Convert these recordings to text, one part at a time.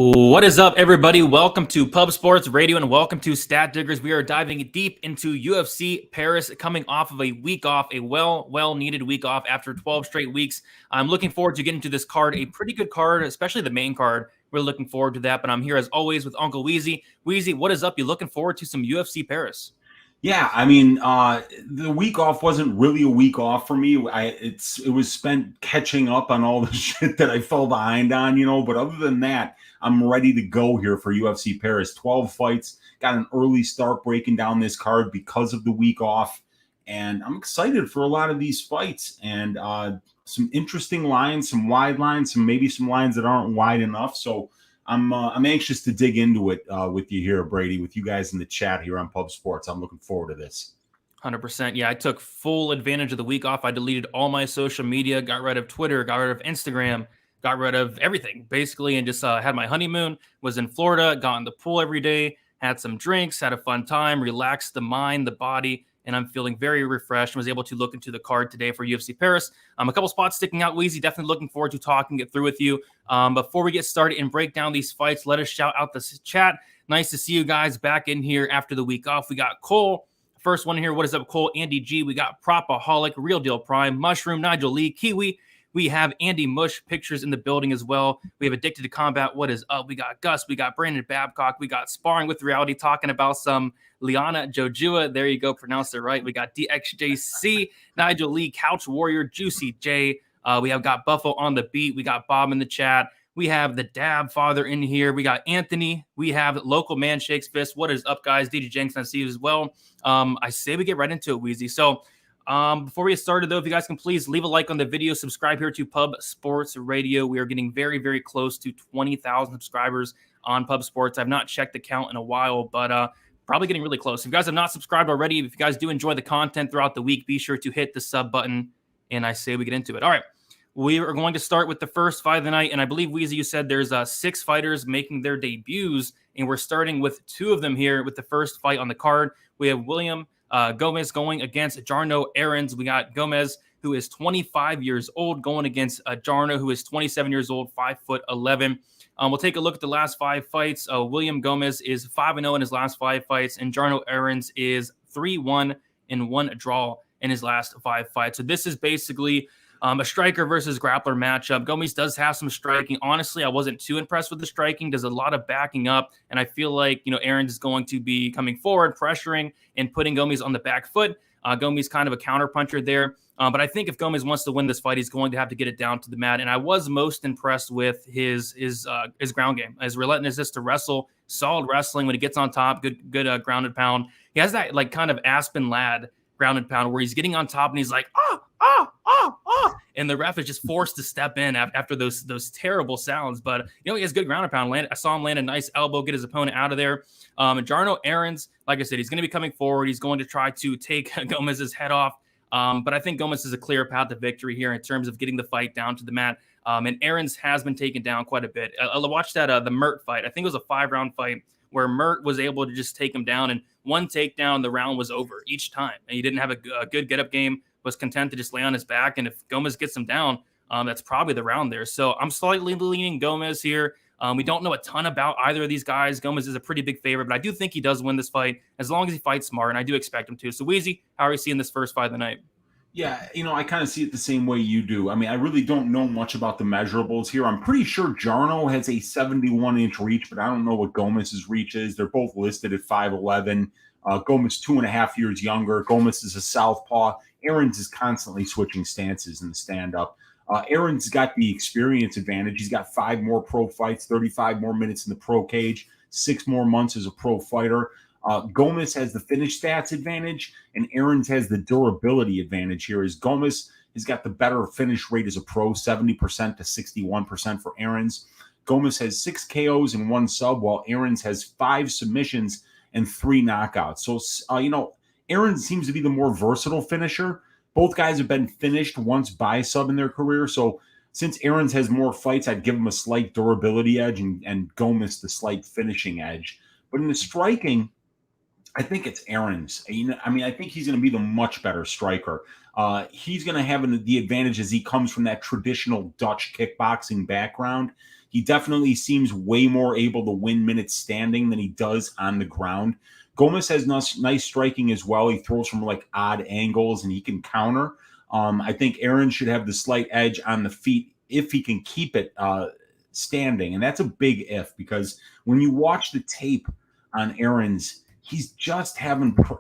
What is up, everybody? Welcome to Pub Sports Radio and welcome to Stat Diggers. We are diving deep into UFC Paris, coming off of a week off, a well-needed week off after 12 straight weeks. I'm looking forward to getting to this card, a pretty good card, especially the main card. We're looking forward to that, but I'm here as always with Uncle Weezy. Weezy, what is up? You looking forward to some UFC Paris? Yeah, I mean, the week off wasn't really a week off for me. It was spent catching up on all the shit that I fell behind on, But other than that, I'm ready to go here for UFC Paris. 12 fights, got an early start breaking down this card because of the week off, and I'm excited for a lot of these fights and some interesting lines, some wide lines, maybe some lines that aren't wide enough. So I'm anxious to dig into it with you here, Brady, with you guys in the chat here on Pub Sports. I'm looking forward to this. 100%. Yeah, I took full advantage of the week off. I deleted all my social media, got rid of Twitter, got rid of Instagram, got rid of everything, basically, and just had my honeymoon, was in Florida, got in the pool every day, had some drinks, had a fun time, relaxed the mind, the body, and I'm feeling very refreshed and was able to look into the card today for UFC Paris. A couple spots sticking out, Weezy. Definitely looking forward to talking it through with you. Before we get started and break down these fights, let us shout out the chat. Nice to see you guys back in here after the week off. We got Cole. First one here. What is up, Cole? Andy G. We got Propaholic, Real Deal Prime, Mushroom, Nigel Lee, Kiwi. We have Andy Mush pictures in the building as well. We have Addicted to Combat. What is up? We got Gus. We got Brandon Babcock. We got Sparring with Reality talking about some Liana Jojua. There you go. Pronounced it right. We got DXJC, Nigel Lee, Couch Warrior, Juicy J. We have got Buffo on the beat. We got Bob in the chat. We have the Dab Father in here. We got Anthony. We have Local Man Shakes Fist. What is up, guys? DJ Jenks, I see you as well. I say we get right into it, Weezy. So, before we get started, though, if you guys can please leave a like on the video, subscribe here to Pub Sports Radio. We are getting very, very close to 20,000 subscribers on Pub Sports. I've not checked the count in a while, but probably getting really close. If you guys have not subscribed already, if you guys do enjoy the content throughout the week, be sure to hit the sub button, and I say we get into it. All right, we are going to start with the first fight of the night, and I believe, Weezy, you said there's 6 fighters making their debuts, and we're starting with 2 of them here with the first fight on the card. We have William Gomez going against Jarno Aarons. We got Gomez, who is 25 years old, going against Jarno, who is 27 years old, 5'11". We'll take a look at the last 5 fights. William Gomez is 5-0 in his last 5 fights, and Jarno Aarons is 3-1 in 1 draw in his last 5 fights. So this is basically a striker versus grappler matchup. Gomez does have some striking. Honestly, I wasn't too impressed with the striking. There's a lot of backing up, and I feel like, Aarons is going to be coming forward, pressuring, and putting Gomez on the back foot. Gomez kind of a counter puncher there. But I think if Gomez wants to win this fight, he's going to have to get it down to the mat. And I was most impressed with his ground game, his relentlessness to wrestle, solid wrestling when he gets on top, good grounded pound. He has that kind of Aspen Ladd grounded pound where he's getting on top and he's like, and the ref is just forced to step in after those terrible sounds. But he has good grounded pound. I saw him land a nice elbow, get his opponent out of there. And Jarno Aarons, like I said, he's going to be coming forward. He's going to try to take Gomez's head off. But I think Gomez is a clear path to victory here in terms of getting the fight down to the mat. And Aarons has been taken down quite a bit. I watched that the Mert fight. I think it was a 5-round fight where Mert was able to just take him down, and one takedown, the round was over each time. And he didn't have a good get-up game, was content to just lay on his back. And if Gomez gets him down, that's probably the round there. So I'm slightly leaning Gomez here. We don't know a ton about either of these guys. Gomez is a pretty big favorite, but I do think he does win this fight as long as he fights smart, and I do expect him to. So, Weezy, how are you seeing this first fight of the night? Yeah, I kind of see it the same way you do. I mean, I really don't know much about the measurables here. I'm pretty sure Jarno has a 71-inch reach, but I don't know what Gomez's reach is. They're both listed at 5'11". Gomez 2.5 years younger. Gomez is a southpaw. Aarons is constantly switching stances in the stand-up. Aarons got the experience advantage. He's got 5 more pro fights, 35 more minutes in the pro cage, 6 more months as a pro fighter. Gomez has the finish stats advantage, and Aarons has the durability advantage here. As Gomez has got the better finish rate as a pro, 70% to 61% for Aarons. Gomez has 6 KOs and 1 sub, while Aarons has 5 submissions and 3 knockouts. So, Aarons seems to be the more versatile finisher. Both guys have been finished once by sub in their career. So since Aarons has more fights, I'd give him a slight durability edge and Gomez the slight finishing edge. But in the striking, I think it's Aarons. I think he's going to be the much better striker. He's going to have the advantage as he comes from that traditional Dutch kickboxing background. He definitely seems way more able to win minutes standing than he does on the ground. Gomez has nice striking as well. He throws from like odd angles and he can counter. I think Aaron should have the slight edge on the feet if he can keep it standing. And that's a big if, because when you watch the tape on Aaron's, he's just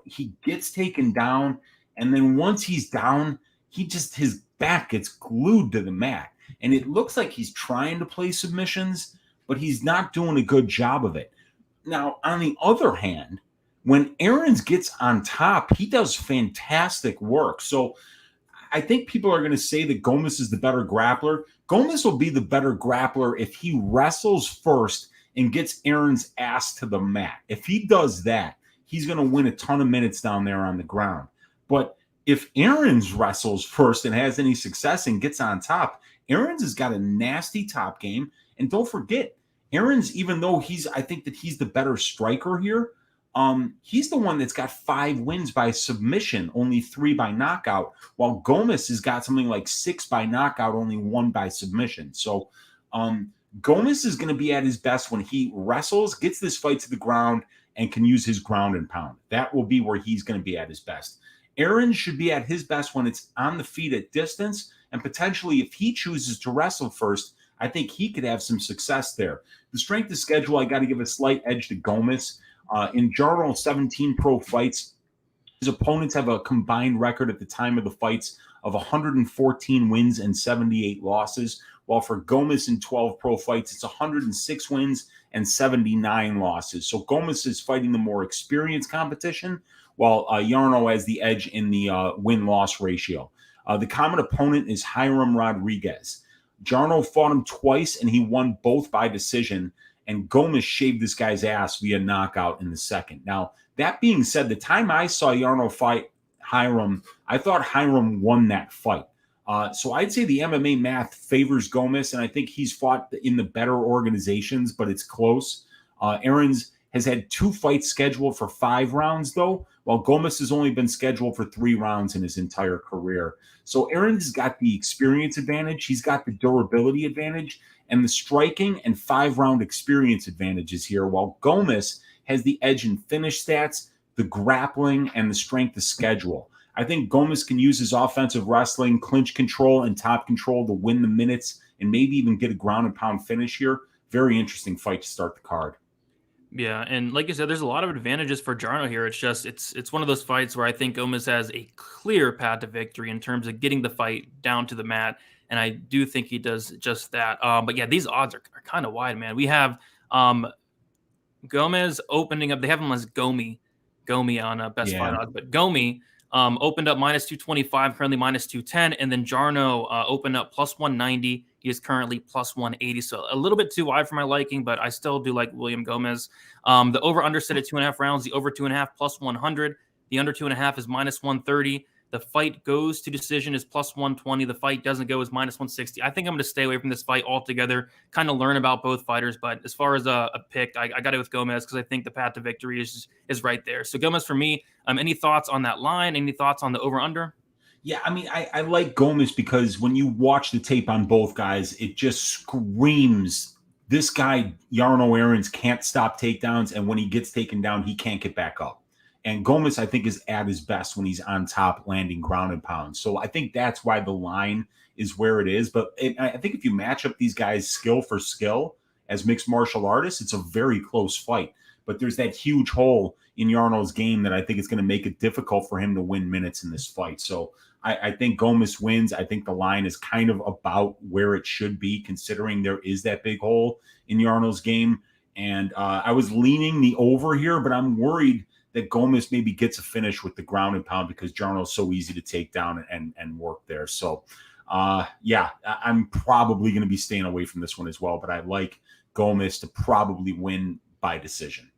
he gets taken down. And then once he's down, his back gets glued to the mat. And it looks like he's trying to play submissions, but he's not doing a good job of it. Now, on the other hand, when Aaron's gets on top, he does fantastic work. So I think people are going to say that Gomez is the better grappler. Gomez will be the better grappler if he wrestles first and gets Aaron's ass to the mat. If he does that, he's going to win a ton of minutes down there on the ground. But if Aaron's wrestles first and has any success and gets on top, Aaron's has got a nasty top game. And don't forget, Aaron's, even though I think that he's the better striker here, he's the one that's got 5 wins by submission, only 3 by knockout, while Gomez has got something like 6 by knockout, only 1 by submission. So Gomez is going to be at his best when he wrestles, gets this fight to the ground, and can use his ground and pound. That will be where he's going to be at his best. Aaron should be at his best when it's on the feet at distance, and potentially if he chooses to wrestle first, I think he could have some success there. The strength of schedule, I got to give a slight edge to Gomez. In Jourdain's 17 pro fights, his opponents have a combined record at the time of the fights of 114 wins and 78 losses, while for Gomez in 12 pro fights, it's 106 wins and 79 losses. So Gomez is fighting the more experienced competition, while Yarno has the edge in the win-loss ratio. The common opponent is Hiram Rodriguez. Jarno fought him twice, and he won both by decision, and Gomez shaved this guy's ass via knockout in the second. Now, that being said, the time I saw Yarno fight Hiram, I thought Hiram won that fight. So I'd say the MMA math favors Gomez, and I think he's fought in the better organizations, but it's close. Aaron's has had 2 fights scheduled for 5 rounds, though, while Gomez has only been scheduled for 3 rounds in his entire career. So Aaron's got the experience advantage, he's got the durability advantage, and the striking and 5-round experience advantages here, while Gomez has the edge in finish stats, the grappling, and the strength of schedule. I think Gomez can use his offensive wrestling, clinch control, and top control to win the minutes and maybe even get a ground and pound finish here. Very interesting fight to start the card. Yeah, and like you said, there's a lot of advantages for Jourdain here. It's just it's one of those fights where I think Gomez has a clear path to victory in terms of getting the fight down to the mat, and I do think he does just that. But yeah, these odds are kind of wide, man. We have Gomez opening up. They have him as Gomi on best fight odds, but Gomi opened up minus 225, currently minus 210, and then Jarno opened up plus 190. He is currently plus 180, so a little bit too wide for my liking, but I still do like William Gomez. The over-under set at 2.5 rounds, the over 2.5 plus 100, the under 2.5 is minus 130. The fight goes to decision is plus 120. The fight doesn't go is minus 160. I think I'm going to stay away from this fight altogether, kind of learn about both fighters, but as far as a pick, I got it with Gomez because I think the path to victory is right there. So Gomez for me. Any thoughts on that line? Any thoughts on the over-under? Yeah, I mean, I like Gomez because when you watch the tape on both guys, it just screams this guy, Yarno Aarons, can't stop takedowns, and when he gets taken down, he can't get back up. And Gomez, I think, is at his best when he's on top, landing ground and pound. So I think that's why the line is where it is. But I think if you match up these guys skill for skill as mixed martial artists, it's a very close fight. But there's that huge hole in Yarno's game that I think is going to make it difficult for him to win minutes in this fight. So I think Gomez wins. I think the line is kind of about where it should be, considering there is that big hole in Yarno's game. And I was leaning the over here, but I'm worried that Gomez maybe gets a finish with the ground and pound because Jarno's so easy to take down and work there. So, yeah, I'm probably going to be staying away from this one as well, but I like Gomez to probably win by decision.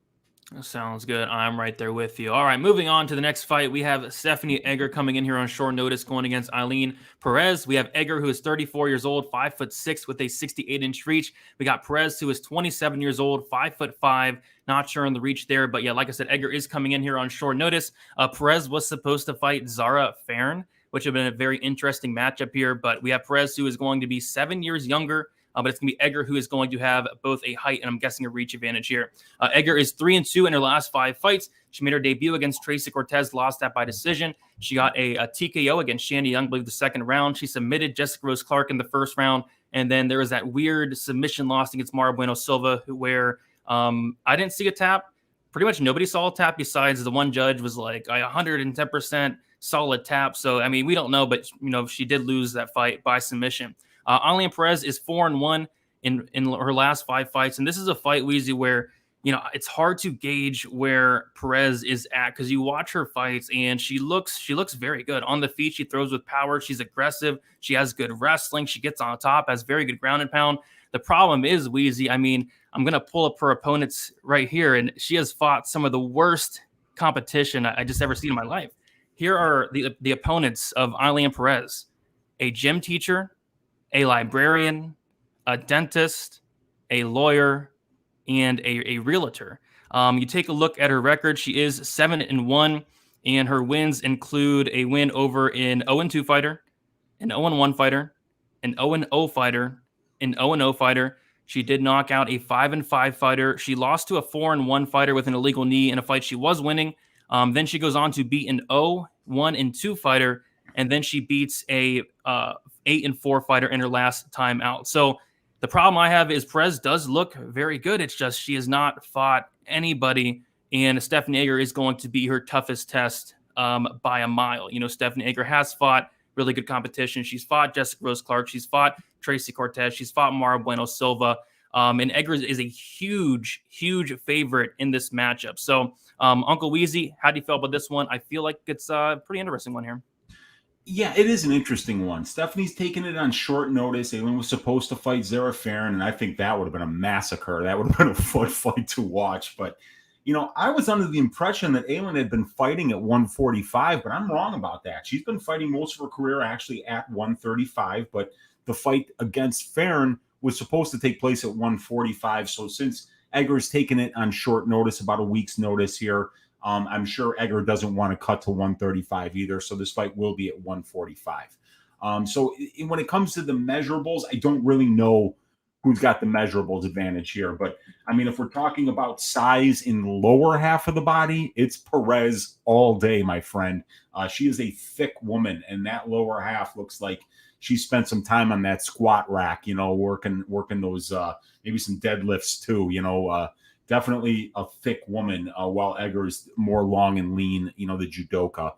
Sounds good. I'm right there with you. All right, moving on to the next fight. We have Stephanie Egger coming in here on short notice going against Eileen Perez. We have Egger, who is 34 years old, 5'6", with a 68-inch reach. We got Perez, who is 27 years old, 5'5", not sure on the reach there. But yeah, like I said, Egger is coming in here on short notice. Perez was supposed to fight Zara Farn, which would have been a very interesting matchup here. But we have Perez, who is going to be 7 years younger but it's going to be Egger who is going to have both a height and I'm guessing a reach advantage here. Egger is 3-2 in her last 5 fights. She made her debut against Tracy Cortez, lost that by decision. She got a TKO against Shandy Young, I believe the second round. She submitted Jessica Rose Clark in the first round. And then there was that weird submission loss against Mara Bueno Silva, where I didn't see a tap. Pretty much nobody saw a tap besides the one judge was like 110% solid tap. So, I mean, we don't know, but, she did lose that fight by submission. Ailin Perez is 4-1 in her last 5 fights. And this is a fight, Weezy, where, it's hard to gauge where Perez is at because you watch her fights and she looks very good. On the feet, she throws with power. She's aggressive. She has good wrestling. She gets on top, has very good ground and pound. The problem is, Weezy, I mean, I'm going to pull up her opponents right here, and she has fought some of the worst competition I just ever seen in my life. Here are the opponents of Ailin Perez: a gym teacher, a librarian, a dentist, a lawyer, and a realtor. You take a look at her record. She is 7-1, and her wins include a win over an 0-2 fighter, an 0-1 fighter, an 0-0 fighter, an 0-0 fighter. She did knock out a 5-5 fighter. She lost to a 4-1 fighter with an illegal knee in a fight she was winning. Then she goes on to beat an 0-1-2 fighter, and then she beats a 8-4 fighter in her last time out. So the problem I have is Perez does look very good. It's just she has not fought anybody, and Stephanie Egger is going to be her toughest test by a mile. Stephanie Egger has fought really good competition. She's fought Jessica Rose Clark. She's fought Tracy Cortez. She's fought Mara Bueno Silva. And Egger is a huge, huge favorite in this matchup. So, Uncle Weezy, how do you feel about this one? I feel like it's a pretty interesting one here. Yeah, it is an interesting one. Stephanie's taking it on short notice. Ailin was supposed to fight Zara Farron, and I think that would have been a massacre. That would have been a fun fight to watch. But, I was under the impression that Ailin had been fighting at 145, but I'm wrong about that. She's been fighting most of her career actually at 135, but the fight against Farron was supposed to take place at 145. So since Egger's taken it on short notice, about a week's notice here, I'm sure Egger doesn't want to cut to 135 either. So this fight will be at 145. So when it comes to the measurables, I don't really know who's got the measurables advantage here. But, I mean, if we're talking about size in the lower half of the body, it's Perez all day, my friend. She is a thick woman, and that lower half looks like she spent some time on that squat rack, working those maybe some deadlifts too, definitely a thick woman, while Egger is more long and lean, the judoka.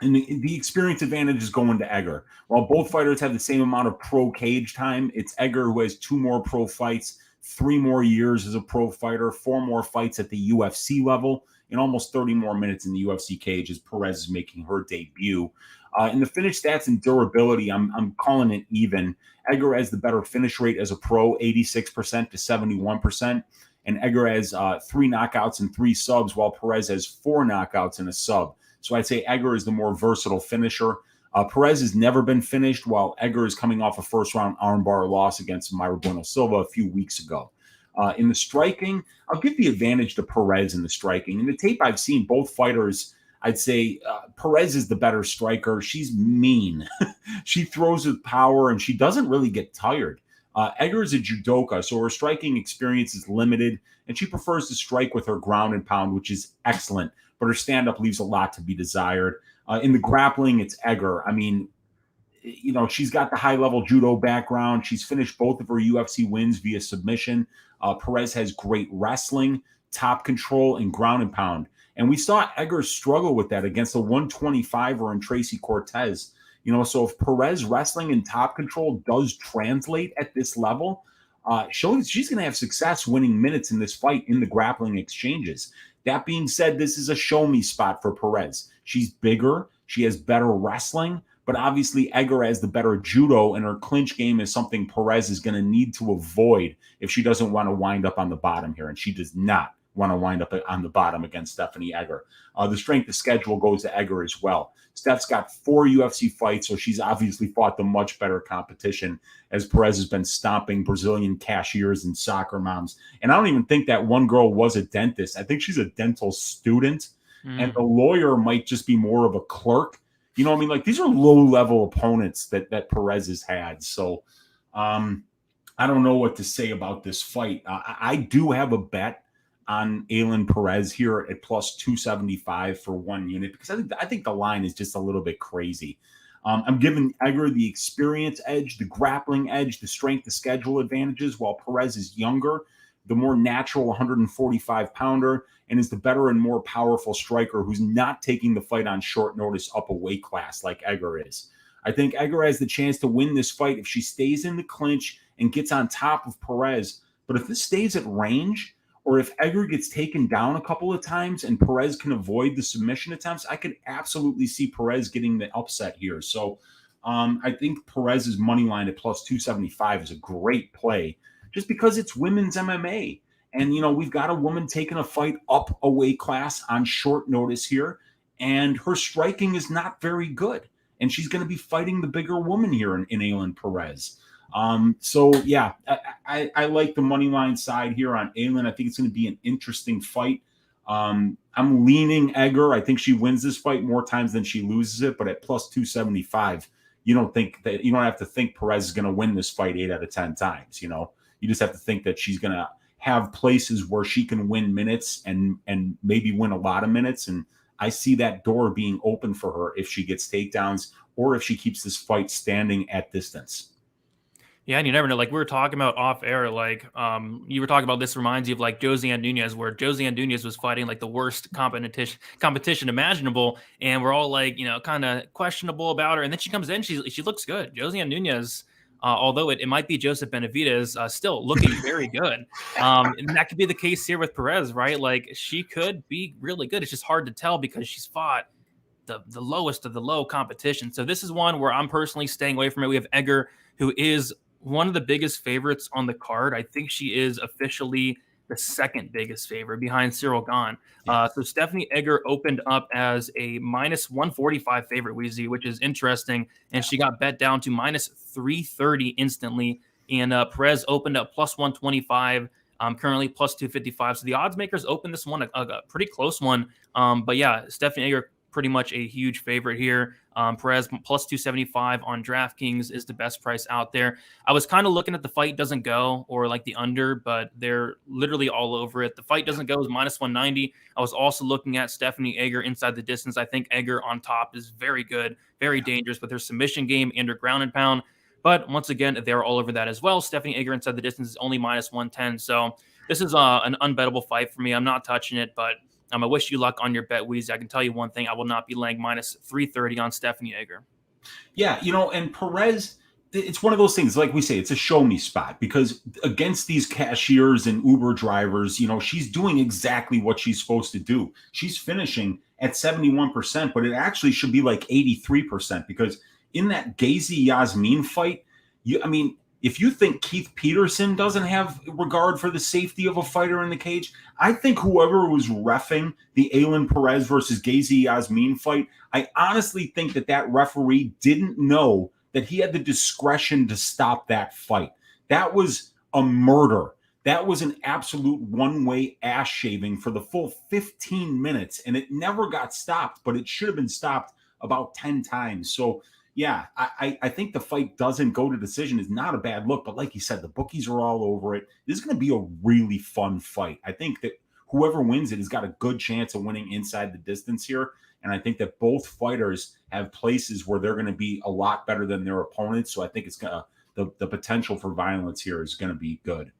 And the experience advantage is going to Egger. While both fighters have the same amount of pro cage time, it's Egger who has 2 more pro fights, 3 more years as a pro fighter, 4 more fights at the UFC level, and almost 30 more minutes in the UFC cage as Perez is making her debut. In the finish stats and durability, I'm calling it even. Egger has the better finish rate as a pro, 86% to 71%. And Egger has 3 knockouts and 3 subs, while Perez has 4 knockouts and a sub. So I'd say Egger is the more versatile finisher. Perez has never been finished, while Egger is coming off a first-round armbar loss against Mara Bueno Silva a few weeks ago. In the striking, I'll give the advantage to Perez in the striking. In the tape I've seen, both fighters, I'd say Perez is the better striker. She's mean. She throws with power, and she doesn't really get tired. Egger is a judoka, so her striking experience is limited, and she prefers to strike with her ground and pound, which is excellent, but her stand-up leaves a lot to be desired. In the grappling, it's Egger. I mean, she's got the high-level judo background. She's finished both of her UFC wins via submission. Perez has great wrestling, top control, and ground and pound. And we saw Egger struggle with that against a 125er in Tracy Cortez. So if Perez wrestling and top control does translate at this level, she's going to have success winning minutes in this fight in the grappling exchanges. That being said, this is a show-me spot for Perez. She's bigger. She has better wrestling. But obviously, Egger has the better judo, and her clinch game is something Perez is going to need to avoid if she doesn't want to wind up on the bottom here. And she does not want to wind up on the bottom against Stephanie Egger. The strength of schedule goes to Egger as well. Steph's got 4 UFC fights, so she's obviously fought the much better competition, as Perez has been stomping Brazilian cashiers and soccer moms. And I don't even think that one girl was a dentist. I think she's a dental student, and the lawyer might just be more of a clerk. Like, these are low-level opponents that Perez has had. So I don't know what to say about this fight. I do have a bet on Ailin Perez here at plus 275 for 1 unit because I think the line is just a little bit crazy. I'm giving Egger the experience edge, the grappling edge, the strength, the schedule advantages, while Perez is younger, the more natural 145-pounder, and is the better and more powerful striker who's not taking the fight on short notice up a weight class like Egger is. I think Egger has the chance to win this fight if she stays in the clinch and gets on top of Perez. But if this stays at range, or if Egger gets taken down a couple of times and Perez can avoid the submission attempts, I could absolutely see Perez getting the upset here. So I think Perez's money line at plus 275 is a great play just because it's women's MMA. And, we've got a woman taking a fight up a weight class on short notice here, and her striking is not very good. And she's going to be fighting the bigger woman here in Ailin Perez. So yeah, I like the money line side here on Ailin. I think it's going to be an interesting fight. I'm leaning Egger. I think she wins this fight more times than she loses it, but at plus 275, you don't have to think Perez is going to win this fight 8 out of 10 times. You just have to think that she's going to have places where she can win minutes and maybe win a lot of minutes. And I see that door being open for her if she gets takedowns or if she keeps this fight standing at distance. Yeah, and you never know. Like we were talking about off air, like you were talking about, this reminds you of like Josiane Nunes, where Josiane Nunes was fighting like the worst competition imaginable, and we're all like, kind of questionable about her, and then she comes in, she looks good. Josiane Nunes, although it might be Joseph Benavidez, still looking very good. And that could be the case here with Perez, right? Like she could be really good. It's just hard to tell because she's fought the lowest of the low competition. So this is one where I'm personally staying away from it. We have Egger, who is one of the biggest favorites on the card. I think she is officially the second biggest favorite behind Ciryl Gane. So Stephanie Egger opened up as a minus 145 favorite, Weezy, which is interesting. And she got bet down to minus 330 instantly. And Perez opened up plus 125, currently plus 255. So the odds makers opened this one a pretty close one. But yeah, Stephanie Egger pretty much a huge favorite here. Perez plus 275 on DraftKings is the best price out there. I was kind of looking at the fight doesn't go or like the under, but they're literally all over it. The fight doesn't go is minus 190. I was also looking at Stephanie Egger inside the distance. I think Egger on top is very good, very dangerous with her submission game and her ground and pound. But once again, they're all over that as well. Stephanie Egger inside the distance is only minus 110. So this is an unbettable fight for me. I'm not touching it, but I wish you luck on your bet, Weezy. I can tell you one thing. I will not be laying minus 330 on Stephanie Egger. Yeah, and Perez, it's one of those things, like we say, it's a show me spot because against these cashiers and Uber drivers, she's doing exactly what she's supposed to do. She's finishing at 71%, but it actually should be like 83% because in that Gazy Yasmin fight, if you think Keith Peterson doesn't have regard for the safety of a fighter in the cage, I think whoever was reffing the Ailin Perez versus Gazy Yasmin fight, I honestly think that referee didn't know that he had the discretion to stop that fight. That was a murder. That was an absolute one-way ass shaving for the full 15 minutes, and it never got stopped, but it should have been stopped about 10 times. So, yeah, I think the fight doesn't go to decision is not a bad look. But like you said, the bookies are all over it. This is going to be a really fun fight. I think that whoever wins it has got a good chance of winning inside the distance here. And I think that both fighters have places where they're going to be a lot better than their opponents. So I think it's going to the potential for violence here is going to be good.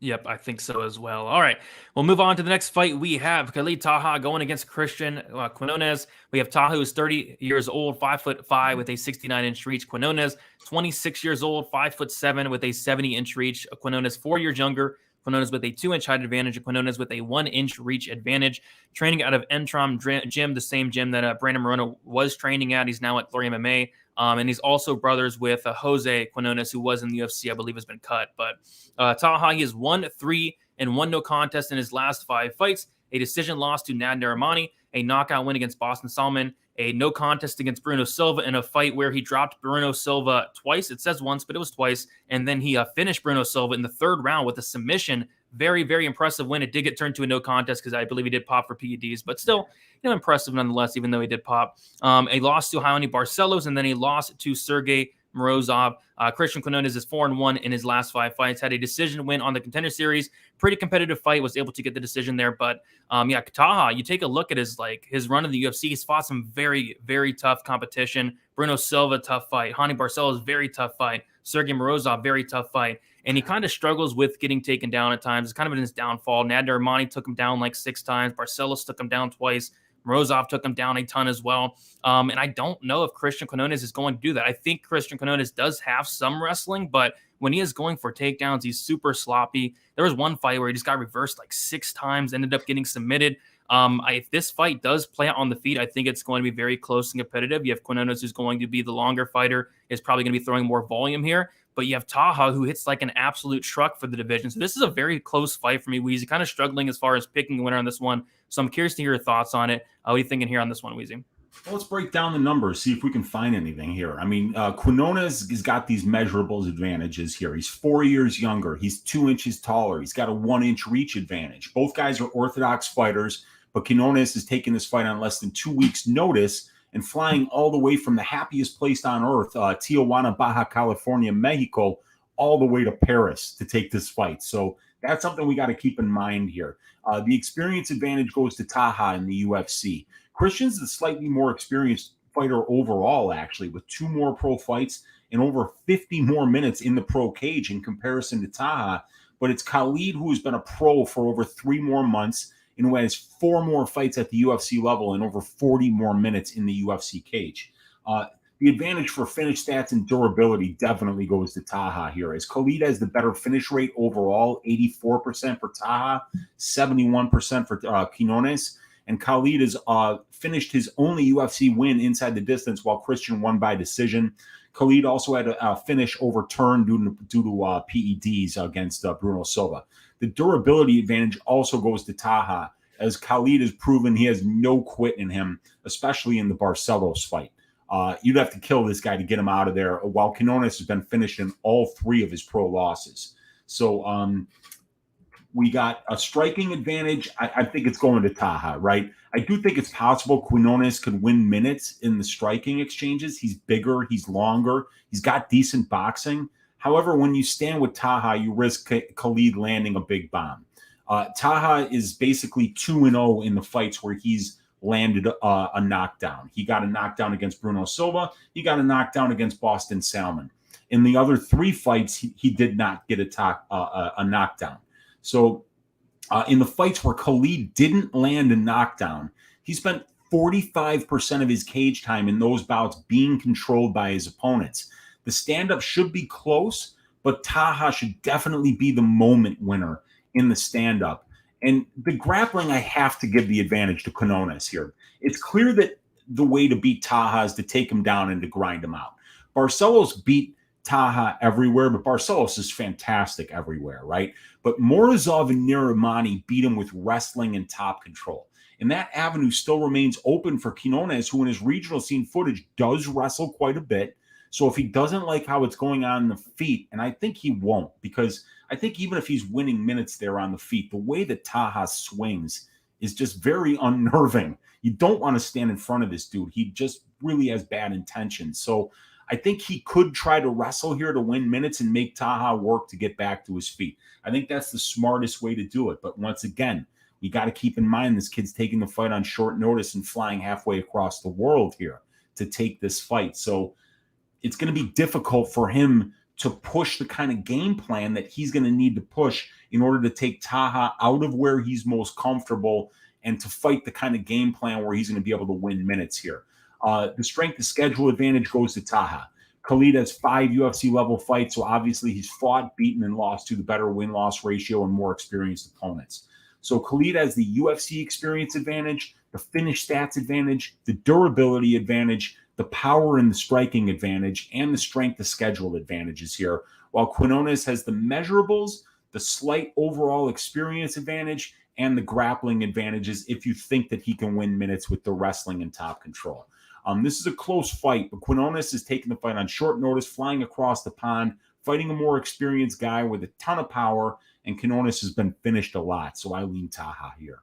Yep, I think so as well. All right, we'll move on to the next fight. We have Khalid Taha going against Christian Quinones. We have Taha, who's 30 years old, 5'5" with a 69-inch reach. Quinones, 26 years old, 5'7" with a 70-inch reach. Quinones, 4 years younger. Quinones with a 2-inch height advantage. Quinones with a 1-inch reach advantage. Training out of Entram Gym, the same gym that Brandon Moreno was training at. He's now at Glory MMA. And he's also brothers with Jose Quinones, who was in the UFC, I believe has been cut. But Taha, he has 1-3 and 1 no contest in his last 5 fights. A decision loss to Nad Narimani, a knockout win against Boston Salmon, a no contest against Bruno Silva in a fight where he dropped Bruno Silva twice. It says once, but it was twice. And then he finished Bruno Silva in the 3rd round with a submission. Very, very impressive win. It did get turned to a no contest because I believe he did pop for PEDs, but still, impressive nonetheless, even though he did pop. A loss to Raoni Barcelos, and then a loss to Sergey Morozov. Christian Quinones is 4-1 in his last 5 fights, had a decision win on the Contender Series. Pretty competitive fight, was able to get the decision there. But Taha, you take a look at his run in the UFC. He's fought some very, very tough competition. Bruno Silva, tough fight. Hani Barcelos, very tough fight. Sergey Morozov, very tough fight. And he kind of struggles with getting taken down at times. It's kind of been his downfall. Nadir Armani took him down like 6 times. Barcelos took him down twice. Morozov took him down a ton as well. And I don't know if Christian Quinones is going to do that. I think Christian Quinones does have some wrestling, but when he is going for takedowns, he's super sloppy. There was one fight where he just got reversed like 6 times, ended up getting submitted. If this fight does play out on the feet, I think it's going to be very close and competitive. You have Quinones, who's going to be the longer fighter, is probably going to be throwing more volume here. But you have Taha, who hits like an absolute truck for the division. So this is a very close fight for me, Weezy. Kind of struggling as far as picking a winner on this one. So I'm curious to hear your thoughts on it. What are you thinking here on this one, Weezy? Well, let's break down the numbers, see if we can find anything here. I mean, Quinones has got these measurables advantages here. He's 4 years younger. He's 2 inches taller. He's got a 1-inch reach advantage. Both guys are orthodox fighters, but Quinones is taking this fight on less than 2 weeks' notice and flying all the way from the happiest place on earth, Tijuana, Baja California, Mexico, all the way to Paris to take this fight. So that's something we got to keep in mind here. The experience advantage goes to Taha in the UFC. Christian's the slightly more experienced fighter overall, actually, with 2 more pro fights and over 50 more minutes in the pro cage in comparison to Taha. But it's Khalid, who has been a pro for over 3 more months and who has 4 more fights at the UFC level and over 40 more minutes in the UFC cage. The advantage for finish stats and durability definitely goes to Taha here, as Khalid has the better finish rate overall, 84% for Taha, 71% for Quinones. And Khalid has finished his only UFC win inside the distance, while Christian won by decision. Khalid also had a finish overturned due to PEDs against Bruno Silva. The durability advantage also goes to Taha, as Khalid has proven he has no quit in him, especially in the Barcelos fight. You'd have to kill this guy to get him out of there, while Quinones has been finished in all 3 of his pro losses. So we got a striking advantage. I think it's going to Taha, right? I do think it's possible Quinones could win minutes in the striking exchanges. He's bigger, he's longer, he's got decent boxing. However, when you stand with Taha, you risk Khalid landing a big bomb. Taha is basically 2-0 in the fights where he's landed a knockdown. He got a knockdown against Bruno Silva. He got a knockdown against Boston Salmon. In the other 3 fights, he did not get a knockdown. So in the fights where Khalid didn't land a knockdown, he spent 45% of his cage time in those bouts being controlled by his opponents. The stand-up should be close, but Taha should definitely be the moment winner in the stand-up. And the grappling, I have to give the advantage to Quinones here. It's clear that the way to beat Taha is to take him down and to grind him out. Barcelos beat Taha everywhere, but Barcelos is fantastic everywhere, right? But Morozov and Narimani beat him with wrestling and top control. And that avenue still remains open for Quinones, who in his regional scene footage does wrestle quite a bit. So if he doesn't like how it's going on the feet, and I think he won't, because I think even if he's winning minutes there on the feet, the way that Taha swings is just very unnerving. You don't want to stand in front of this dude. He just really has bad intentions. So I think he could try to wrestle here to win minutes and make Taha work to get back to his feet. I think that's the smartest way to do it. But once again, you got to keep in mind this kid's taking the fight on short notice and flying halfway across the world here to take this fight. So it's going to be difficult for him to push the kind of game plan that he's going to need to push in order to take Taha out of where he's most comfortable and to fight the kind of game plan where he's going to be able to win minutes here. The strength of schedule advantage goes to Taha. Khalid has 5 UFC level fights, so obviously he's fought, beaten, and lost to the better win-loss ratio and more experienced opponents. So Khalid has the UFC experience advantage, the finish stats advantage, the durability advantage, the power and the striking advantage, and the strength of schedule advantages here, while Quinones has the measurables, the slight overall experience advantage, and the grappling advantages if you think that he can win minutes with the wrestling and top control. This is a close fight, but Quinones is taking the fight on short notice, flying across the pond, fighting a more experienced guy with a ton of power, and Quinones has been finished a lot, so I lean Taha here.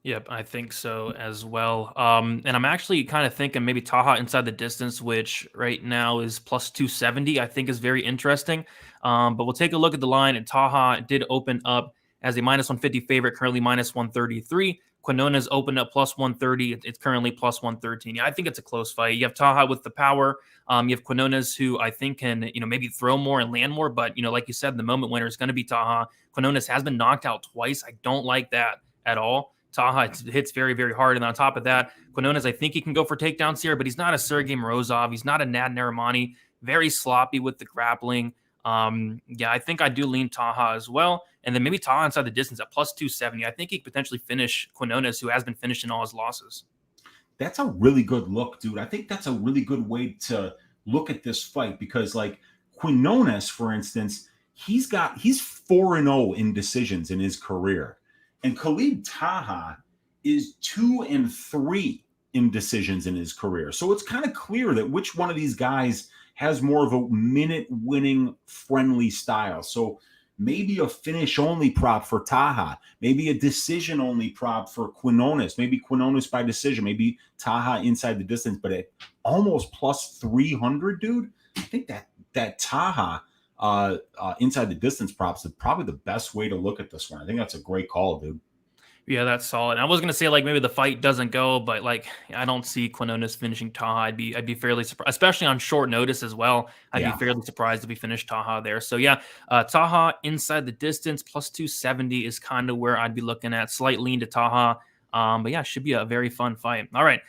Yep, I think so as well. And I'm actually kind of thinking maybe Taha inside the distance, which right now is plus 270, I think is very interesting. But we'll take a look at the line, and Taha did open up as a minus 150 favorite, currently minus 133. Quinones opened up plus 130. It's currently plus 113. Yeah, I think it's a close fight. You have Taha with the power. You have Quinones, who I think can, maybe throw more and land more. But, like you said, the moment winner is going to be Taha. Quinones has been knocked out twice. I don't like that at all. Taha hits very, very hard. And on top of that, Quinones, I think he can go for takedowns here, but he's not a Sergey Morozov. He's not a Nad Narimani. Very sloppy with the grappling. Yeah, I think I do lean Taha as well. And then maybe Taha inside the distance at plus 270. I think he could potentially finish Quinones, who has been finishing all his losses. That's a really good look, dude. I think that's a really good way to look at this fight because, like, Quinones, for instance, he's 4-0 in decisions in his career. And Khalid Taha is 2-3 in decisions in his career. So it's kind of clear that which one of these guys has more of a minute-winning friendly style. So maybe a finish-only prop for Taha, maybe a decision-only prop for Quinones, maybe Quinones by decision, maybe Taha inside the distance, but at almost plus 300, dude, I think that Taha inside the distance props is probably the best way to look at this one. I think that's a great call, dude. Yeah, that's solid. I was gonna say like maybe the fight doesn't go, but like I don't see Quinones finishing Taha. I'd be fairly surprised, especially on short notice as well. I'd be fairly surprised if we finish Taha there. So yeah, Taha inside the distance plus 270 is kind of where I'd be looking at. Slight lean to Taha, but yeah, should be a very fun fight. All right.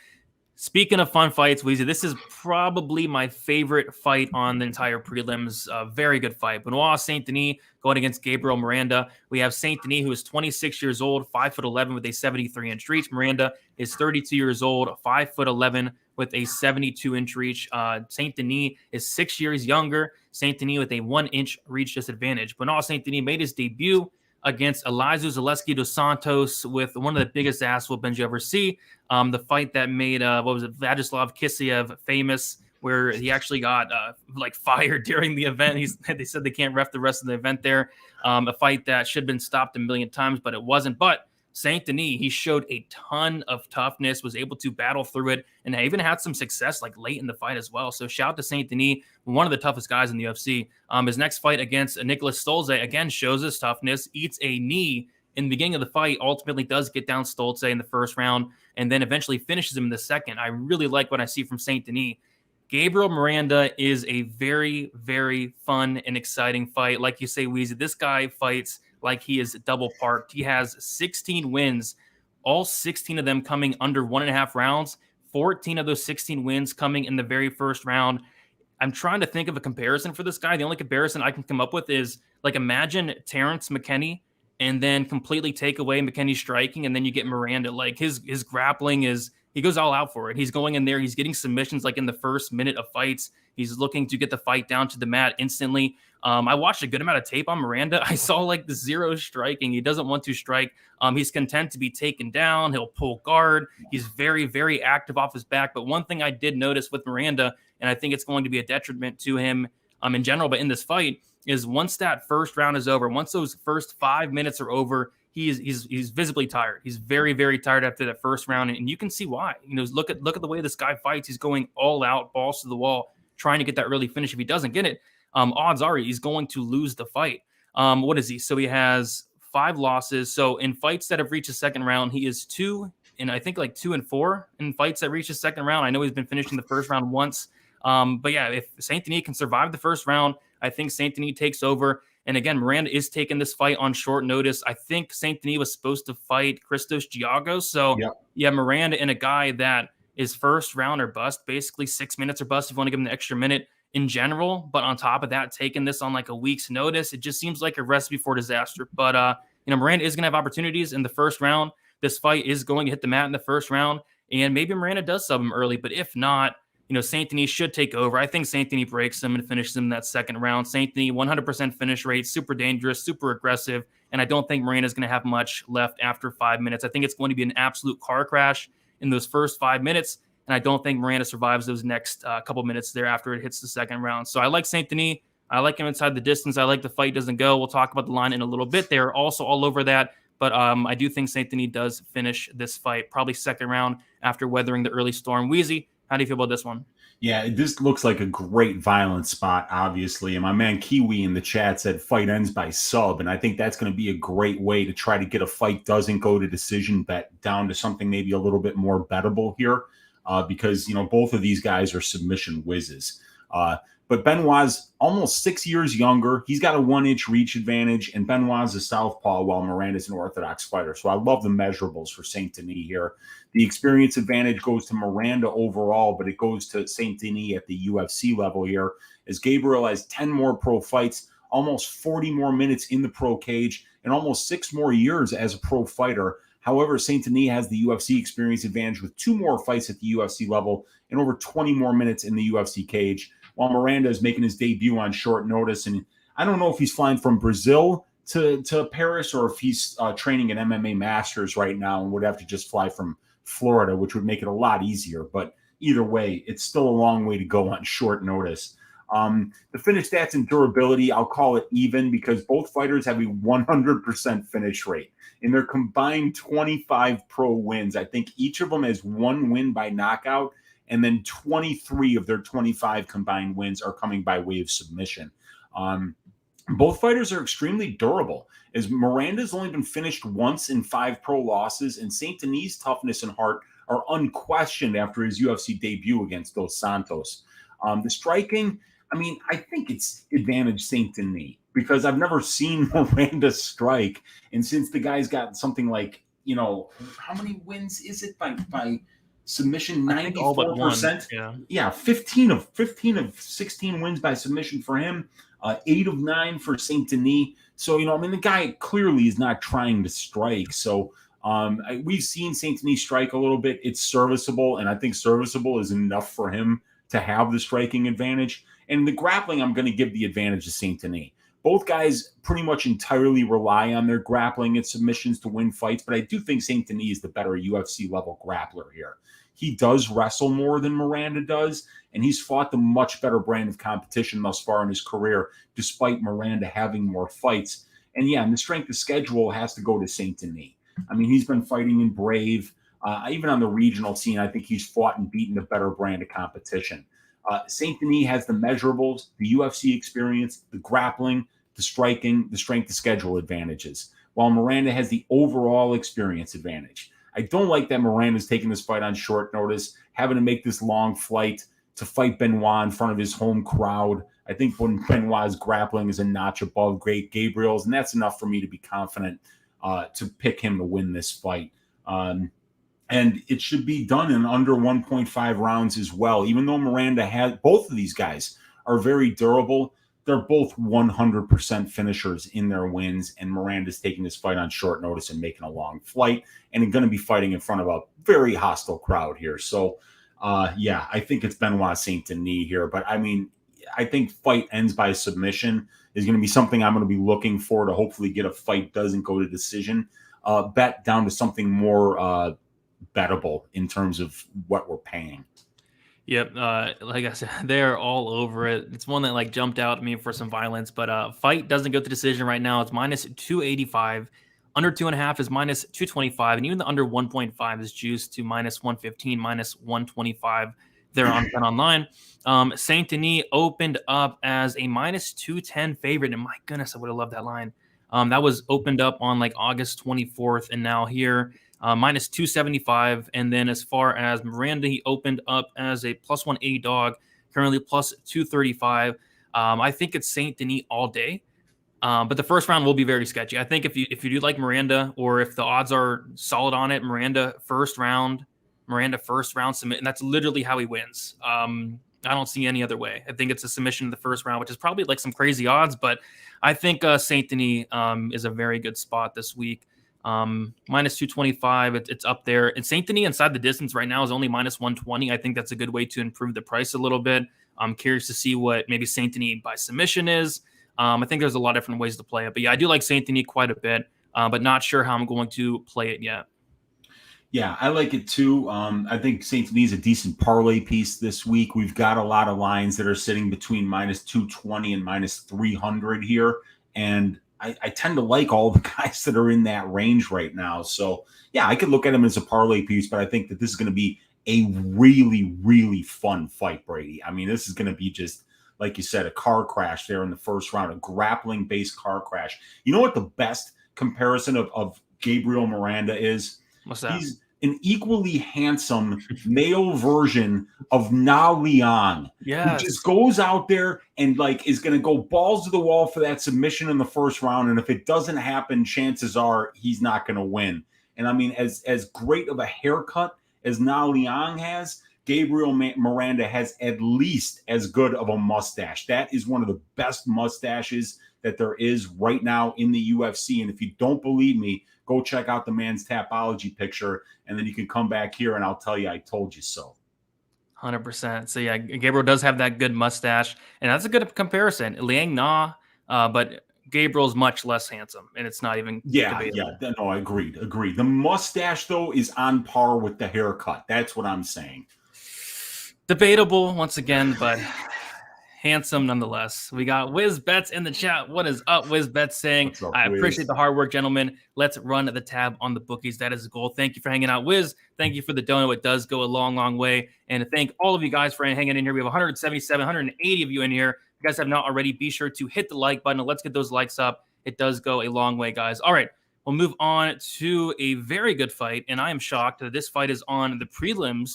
Speaking of fun fights, Weezy, this is probably my favorite fight on the entire prelims. Very good fight. Benoît Saint-Denis going against Gabriel Miranda. We have Saint-Denis, who is 26 years old, 5'11" with a 73-inch reach. Miranda is 32 years old, 5'11" with a 72-inch reach. Saint-Denis is 6 years younger. Saint-Denis with a 1-inch reach disadvantage. Benoît Saint-Denis made his debut against Elizeu Zaleski dos Santos with one of the biggest ass whoopings you ever see. The fight that made Vladislav Kisiev famous, where he actually got fired during the event. They said they can't ref the rest of the event there. A fight that should have been stopped a million times, but it wasn't. But Saint-Denis, he showed a ton of toughness, was able to battle through it, and even had some success like late in the fight as well. So shout out to Saint-Denis, one of the toughest guys in the UFC. His next fight against Nicholas Stolze, again, shows his toughness, eats a knee in the beginning of the fight, ultimately does get down Stolze in the first round, and then eventually finishes him in the second. I really like what I see from Saint-Denis. Gabriel Miranda is a very, very fun and exciting fight. Like you say, Weezy, this guy fights like he is double parked. He has 16 wins, all 16 of them coming under 1.5 rounds, 14 of those 16 wins coming in the very first round. I'm trying to think of a comparison for this guy. The only comparison I can come up with is like imagine Terrence McKinney and then completely take away McKinney's striking, and then you get Miranda. Like his grappling is, he goes all out for it. He's going in there. He's getting submissions like in the first minute of fights. He's looking to get the fight down to the mat instantly. I watched a good amount of tape on Miranda. I saw like the zero striking. He doesn't want to strike. He's content to be taken down. He'll pull guard. He's very, very active off his back. But one thing I did notice with Miranda, and I think it's going to be a detriment to him in general, but in this fight, is once that first round is over, once those first 5 minutes are over, he's visibly tired. He's very, very tired after that first round, and you can see why. Look at the way this guy fights. He's going all out, balls to the wall, trying to get that early finish. If he doesn't get it, odds are he's going to lose the fight. What is he? So he has 5 losses. So in fights that have reached the second round, he is 2 and I think like 2-4 in fights that reach the second round. I know he's been finishing the first round once. But yeah, if Saint-Denis can survive the first round, I think Saint-Denis takes over. And again, Miranda is taking this fight on short notice. I think Saint-Denis was supposed to fight Christos Giagos. So yeah, Miranda and a guy that is first round or bust, basically 6 minutes or bust if you want to give him the extra minute in general. But on top of that, taking this on like a week's notice, it just seems like a recipe for disaster. But Miranda is going to have opportunities in the first round. This fight is going to hit the mat in the first round, and maybe Miranda does sub him early. But if not, Saint-Denis should take over. I think Saint-Denis breaks him and finishes him in that second round. Saint-Denis, 100% finish rate, super dangerous, super aggressive, and I don't think Miranda's going to have much left after 5 minutes. I think it's going to be an absolute car crash in those first 5 minutes, and I don't think Miranda survives those next couple minutes there after it hits the second round. So I like Saint-Denis. I like him inside the distance. I like the fight doesn't go. We'll talk about the line in a little bit. They're also all over that. But I do think Saint-Denis does finish this fight, probably second round after weathering the early storm. Weezy, how do you feel about this one? Yeah, this looks like a great violent spot, obviously. And my man Kiwi in the chat said fight ends by sub. And I think that's going to be a great way to try to get a fight doesn't go to decision bet down to something maybe a little bit more bettable here. Because, both of these guys are submission whizzes. But Benoit's almost 6 years younger. He's got a 1-inch reach advantage, and Benoit's a southpaw while Miranda's an orthodox fighter. So I love the measurables for Saint-Denis here. The experience advantage goes to Miranda overall, but it goes to Saint-Denis at the UFC level here, as Gabriel has 10 more pro fights, almost 40 more minutes in the pro cage, and almost 6 more years as a pro fighter. However, Saint-Denis has the UFC experience advantage with 2 more fights at the UFC level and over 20 more minutes in the UFC cage, while Miranda is making his debut on short notice. And I don't know if he's flying from Brazil to Paris or if he's training at MMA Masters right now and would have to just fly from Florida, which would make it a lot easier. But either way, it's still a long way to go on short notice. The finish stats and durability, I'll call it even because both fighters have a 100% finish rate. In their combined 25 pro wins, I think each of them has 1 win by knockout, and then 23 of their 25 combined wins are coming by way of submission. Both fighters are extremely durable, as Miranda's only been finished once in 5 pro losses, and Saint-Denis' toughness and heart are unquestioned after his UFC debut against Dos Santos. The striking, I think it's advantage Saint-Denis because I've never seen Miranda strike. And since the guy's got something like, how many wins is it by submission? 94%. Yeah, 15 of 16 wins by submission for him. 8 of 9 for Saint-Denis. So, the guy clearly is not trying to strike. So we've seen Saint-Denis strike a little bit. It's serviceable, and I think serviceable is enough for him to have the striking advantage. And the grappling, I'm going to give the advantage to Saint-Denis. Both guys pretty much entirely rely on their grappling and submissions to win fights, but I do think Saint-Denis is the better UFC-level grappler here. He does wrestle more than Miranda does, and he's fought the much better brand of competition thus far in his career, despite Miranda having more fights. And yeah, and the strength of schedule has to go to Saint-Denis. He's been fighting in Brave. Even on the regional scene, I think he's fought and beaten a better brand of competition. Saint-Denis has the measurables, the UFC experience, the grappling, the striking, the strength of schedule advantages, while Miranda has the overall experience advantage. I don't like that Miranda's taking this fight on short notice, having to make this long flight to fight Benoît in front of his home crowd. I think when Benoit's grappling is a notch above great Gabriel's, and that's enough for me to be confident to pick him to win this fight. And it should be done in under 1.5 rounds as well. Even though Miranda has, both of these guys are very durable, they're both 100% finishers in their wins, and Miranda's taking this fight on short notice and making a long flight, and going to be fighting in front of a very hostile crowd here. So, I think it's Benoît Saint-Denis here. But, I think fight ends by submission is going to be something I'm going to be looking for to hopefully get a fight doesn't go to decision. Bet down to something more bettable in terms of what we're paying. Yep. Like I said, they're all over it. It's one that jumped out at me for some violence, but fight doesn't go to decision right now. It's minus 285. Under 2.5 is minus 225. And even the under 1.5 is juiced to minus 115, minus 125 there on Bet Online. Saint-Denis opened up as a minus 210 favorite. And my goodness, I would have loved that line. That was opened up on August 24th. And now here, minus 275. And then as far as Miranda, he opened up as a plus 180 dog, currently plus 235. I think it's Saint-Denis all day. But the first round will be very sketchy. I think if you do like Miranda, or if the odds are solid on it, Miranda first round submit, and that's literally how he wins. I don't see any other way. I think it's a submission in the first round, which is probably some crazy odds, but I think Saint-Denis is a very good spot this week. Minus 225, it's up there. And Saint-Denis inside the distance right now is only minus 120. I think that's a good way to improve the price a little bit. I'm curious to see what maybe Saint-Denis by submission is. I think there's a lot of different ways to play it. But yeah, I do like Saint-Denis quite a bit, but not sure how I'm going to play it yet. Yeah, I like it too. I think Saint-Denis is a decent parlay piece this week. We've got a lot of lines that are sitting between minus 220 and minus 300 here. And I tend to like all the guys that are in that range right now. So yeah, I could look at him as a parlay piece, but I think that this is going to be a really, really fun fight, Brady. I mean, this is going to be just, like you said, a car crash there in the first round, a grappling-based car crash. You know what the best comparison of Gabriel Miranda is? What's that? He's an equally handsome male version of Na Liang, who just goes out there and like is going to go balls to the wall for that submission in the first round. And if it doesn't happen, chances are he's not going to win. And I mean, as great of a haircut as Na Liang has, Gabriel Miranda has at least as good of a mustache. That is one of the best mustaches that there is right now in the UFC. And if you don't believe me, go check out the man's Tapology picture, and then you can come back here and I'll tell you I told you so. 100%. So yeah, Gabriel does have that good mustache, and that's a good comparison. Liang Na, but Gabriel's much less handsome, and it's not even debatable. Yeah. No, I agreed. The mustache, though, is on par with the haircut. That's what I'm saying. Debatable once again, but handsome nonetheless. We got Wiz Bets in the chat. What is up, Wiz Bets saying? Up, I Wiz? appreciate the hard work, gentlemen. Let's run the tab on the bookies. That is the goal. Thank you for hanging out, Wiz. Thank you for the dono. It does go a long, long way. And to thank all of you guys for hanging in here. We have 177, 180 of you in here. If you guys have not already, be sure to hit the like button. Let's get those likes up. It does go a long way, guys. All right, we'll move on to a very good fight. And I am shocked that this fight is on the prelims.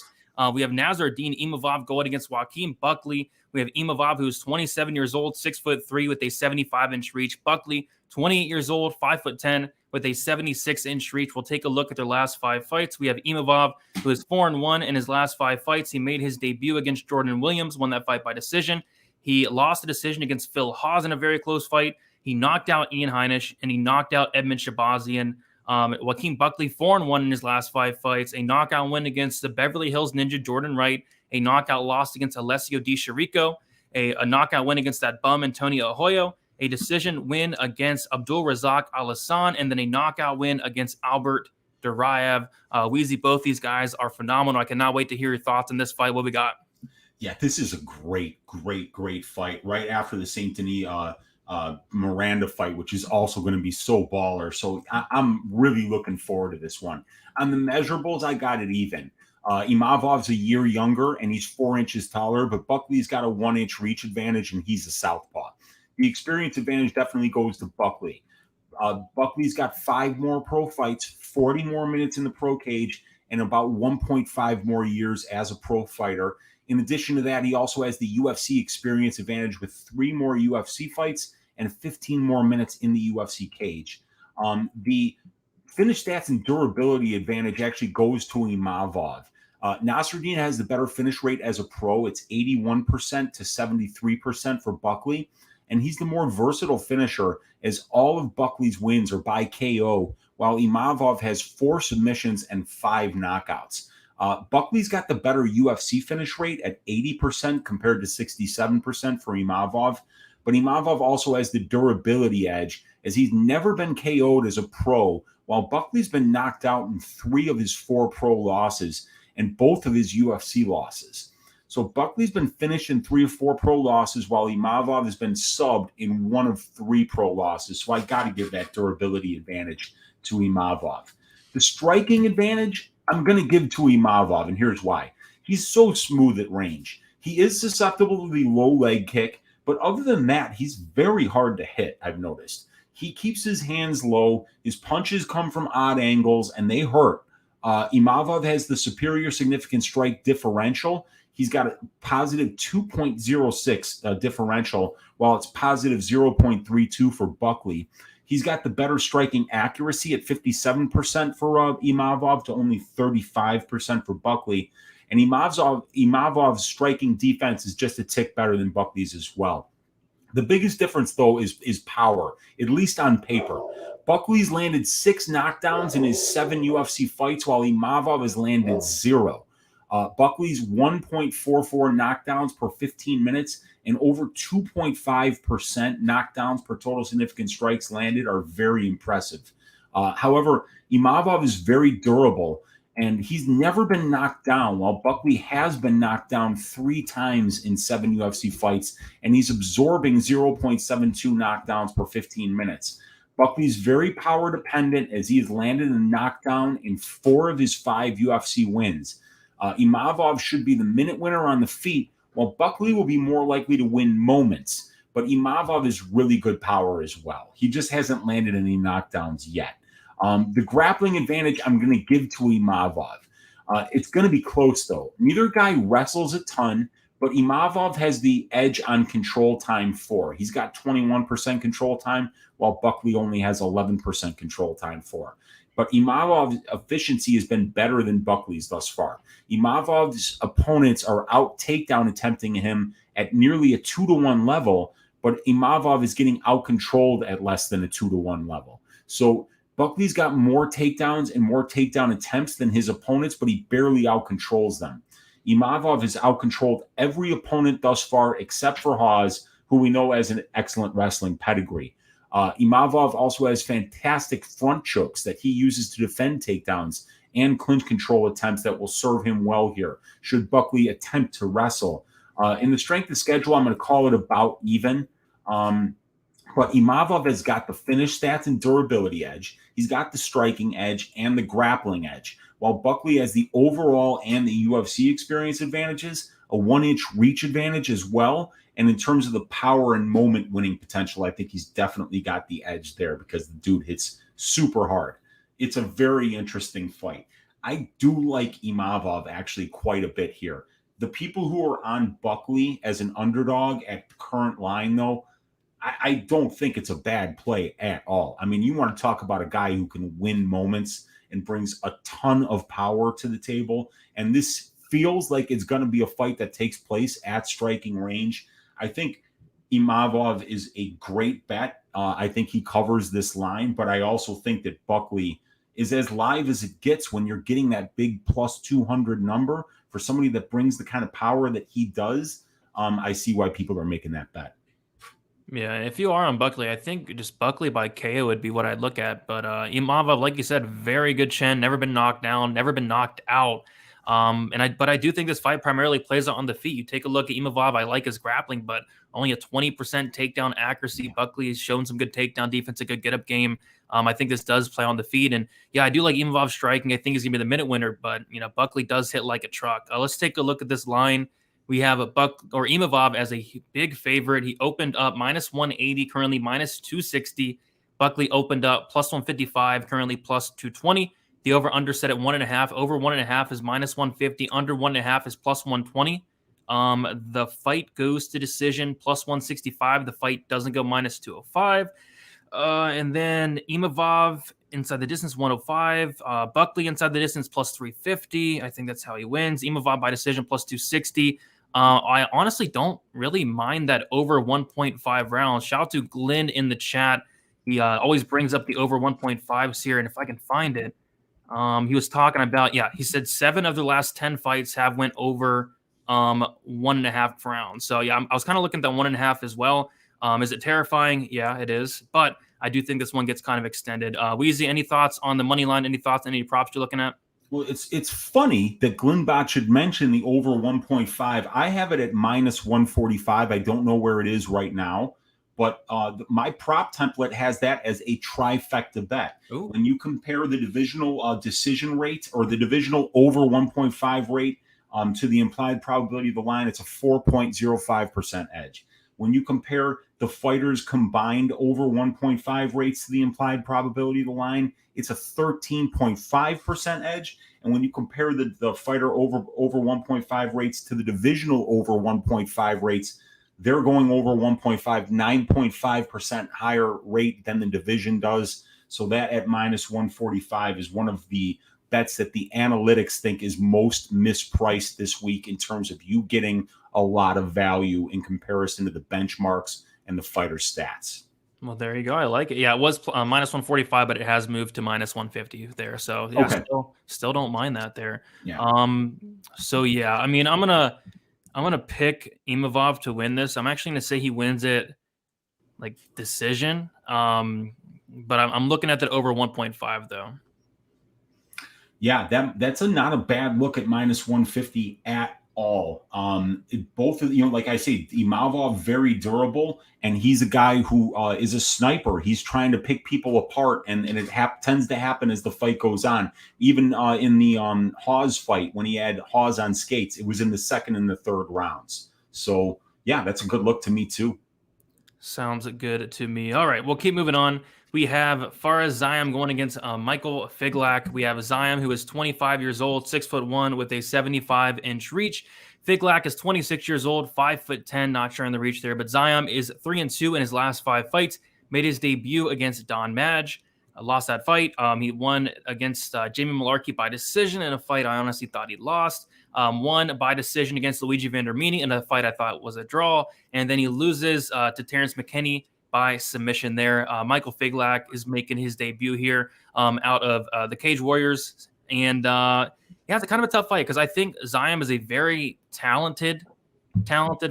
We have Nassourdine Imavov going against Joaquin Buckley. We have Imavov, who's 27 years old, 6'3", with a 75-inch reach. Buckley, 28 years old, 5'10", with a 76-inch reach. We'll take a look at their last 5 fights. We have Imavov, who is 4-1 in his last 5 fights. He made his debut against Jourdain Williams, won that fight by decision. He lost a decision against Phil Hawes in a very close fight. He knocked out Ian Heinisch, and he knocked out Edmund Shabazian. Joaquin Buckley, 4-1 in his last 5 fights, a knockout win against the Beverly Hills Ninja Jordan Wright, a knockout loss against Alessio Di Chirico, a knockout win against that bum Antonio Arroyo, a decision win against Abdul Razak Al-Hassan, and then a knockout win against Albert Duraev. Weezy, both these guys are phenomenal. I cannot wait to hear your thoughts on this fight. What we got? Yeah, this is a great fight right after the Saint-Denis Miranda fight, which is also going to be so baller. So I'm really looking forward to this one. On the measurables, I got it even. Imavov's a year younger and he's 4 inches taller, but Buckley's got a 1-inch reach advantage and he's a southpaw. The experience advantage definitely goes to Buckley. Buckley's got 5 more pro fights, 40 more minutes in the pro cage, and about 1.5 more years as a pro fighter. In addition to that, he also has the UFC experience advantage with 3 more UFC fights and 15 more minutes in the UFC cage. The finish stats and durability advantage actually goes to Imavov. Nassourdine has the better finish rate as a pro. It's 81% to 73% for Buckley. And he's the more versatile finisher as all of Buckley's wins are by KO, while Imavov has 4 submissions and 5 knockouts. Buckley's got the better UFC finish rate at 80% compared to 67% for Imavov. But Imavov also has the durability edge as he's never been KO'd as a pro, while Buckley's been knocked out in 3 of his 4 pro losses and both of his UFC losses. So Buckley's been finished in 3 of 4 pro losses, while Imavov has been subbed in 1 of 3 pro losses. So I got to give that durability advantage to Imavov. The striking advantage, I'm going to give to Imavov, and here's why. He's so smooth at range. He is susceptible to the low leg kick, but other than that, he's very hard to hit, I've noticed. He keeps his hands low. His punches come from odd angles, and they hurt. Imavov has the superior significant strike differential. He's got a positive 2.06 differential, while it's positive 0.32 for Buckley. He's got the better striking accuracy at 57% for Imavov to only 35% for Buckley. And Imavov's striking defense is just a tick better than Buckley's as well. The biggest difference, though, is power, at least on paper. Buckley's landed 6 knockdowns in his 7 UFC fights, while Imavov has landed 0. Buckley's 1.44 knockdowns per 15 minutes and over 2.5% knockdowns per total significant strikes landed are very impressive. However, Imavov is very durable, and he's never been knocked down, while Buckley has been knocked down 3 times in 7 UFC fights, and he's absorbing 0.72 knockdowns per 15 minutes. Buckley's very power dependent as he has landed a knockdown in 4 of his 5 UFC wins. Imavov should be the minute winner on the feet, while Buckley will be more likely to win moments. But Imavov is really good power as well. He just hasn't landed any knockdowns yet. The grappling advantage I'm going to give to Imavov. It's going to be close, though. Neither guy wrestles a ton, but Imavov has the edge on control time 4. He's got 21% control time, while Buckley only has 11% control time 4. But Imavov's efficiency has been better than Buckley's thus far. Imavov's opponents are out takedown attempting him at nearly a 2-to-1 level, but Imavov is getting out-controlled at less than a 2-to-1 level. So Buckley's got more takedowns and more takedown attempts than his opponents, but he barely out-controls them. Imavov has out-controlled every opponent thus far except for Hawes, who we know has an excellent wrestling pedigree. Imavov also has fantastic front chokes that he uses to defend takedowns and clinch control attempts that will serve him well here, should Buckley attempt to wrestle. In the strength of schedule, I'm going to call it about even. But Imavov has got the finish stats and durability edge. He's got the striking edge and the grappling edge, while Buckley has the overall and the UFC experience advantages, a 1-inch reach advantage as well. And in terms of the power and moment winning potential, I think he's definitely got the edge there because the dude hits super hard. It's a very interesting fight. I do like Imavov actually quite a bit here. The people who are on Buckley as an underdog at the current line, though, I don't think it's a bad play at all. I mean, you want to talk about a guy who can win moments and brings a ton of power to the table. And this feels like it's going to be a fight that takes place at striking range. I think Imavov is a great bet. I think he covers this line, but I also think that Buckley is as live as it gets when you're getting that big plus 200 number for somebody that brings the kind of power that he does. I see why people are making that bet. Yeah, if you are on Buckley, I think just Buckley by KO would be what I'd look at. But Imavov, like you said, very good chin, never been knocked down, never been knocked out. But I do think this fight primarily plays on the feet. You take a look at Imavov, I like his grappling, but only a 20% takedown accuracy. Buckley has shown some good takedown defense, a good get-up game. I think this does play on the feet. And yeah, I do like Imavov striking. I think he's going to be the minute winner, but Buckley does hit like a truck. Let's take a look at this line. We have Imavov as a big favorite. He opened up minus 180, currently minus 260. Buckley opened up plus 155, currently plus 220. The over-under set at 1.5. Over 1.5 is minus 150. Under 1.5 is plus 120. The fight goes to decision plus 165. The fight doesn't go minus 205. And then Imavov inside the distance 105. Buckley inside the distance plus 350. I think that's how he wins. Imavov by decision plus 260. I honestly don't really mind that over 1.5 rounds. Shout out to Glenn in the chat. He always brings up the over 1.5s here, and if I can find it, he was talking about, he said 7 of the last 10 fights have went over 1.5 rounds. So I was kind of looking at that 1.5 as well. Is it terrifying? Yeah, it is. But I do think this one gets kind of extended. Weezy, any thoughts on the money line? Any thoughts? Any props you're looking at? Well, it's funny that Glenbot should mention the over 1.5. I have it at minus 145. I don't know where it is right now, but my prop template has that as a trifecta bet. Ooh. When you compare the divisional decision rate or the divisional over 1.5 rate to the implied probability of the line, it's a 4.05% edge. When you compare the fighters' combined over 1.5 rates to the implied probability of the line, it's a 13.5% edge. And when you compare the fighter over 1.5 rates to the divisional over 1.5 rates, they're going over 1.5, 9.5% higher rate than the division does. So that at minus 145 is one of the bets that the analytics think is most mispriced this week in terms of you getting a lot of value in comparison to the benchmarks and the fighter stats. Well, there you go. I like it. Yeah, it was minus 145, but it has moved to minus 150 there. So yeah, okay. Still don't mind that there. Yeah. So yeah, I mean, I'm gonna pick Imavov to win this. I'm actually gonna say he wins it like decision. But I'm looking at that over 1.5 though. Yeah, that's not a bad look at minus 150 at all. Both of, like I say, Imavov very durable, and he's a guy who is a sniper. He's trying to pick people apart, and it tends to happen as the fight goes on. Even in the Hawes fight, when he had Hawes on skates, it was in the second and the third rounds. So yeah, that's a good look to me too. Sounds good to me. All right, we'll keep moving on. We have Fares Ziam going against Michael Figlak. We have Ziam, who is 25 years old, 6'1", with a 75-inch reach. Figlak is 26 years old, 5'10", not sure in the reach there. But Ziam is 3-2 in his last 5 fights. Made his debut against Don Madge. Lost that fight. He won against Jamie Mullarkey by decision in a fight I honestly thought he lost. Won by decision against Luigi Vandermini in a fight I thought was a draw. And then he loses to Terrence McKinney by submission there. Michael Figlak is making his debut here out of the Cage Warriors. And yeah, it's kind of a tough fight because I think Ziam is a very talented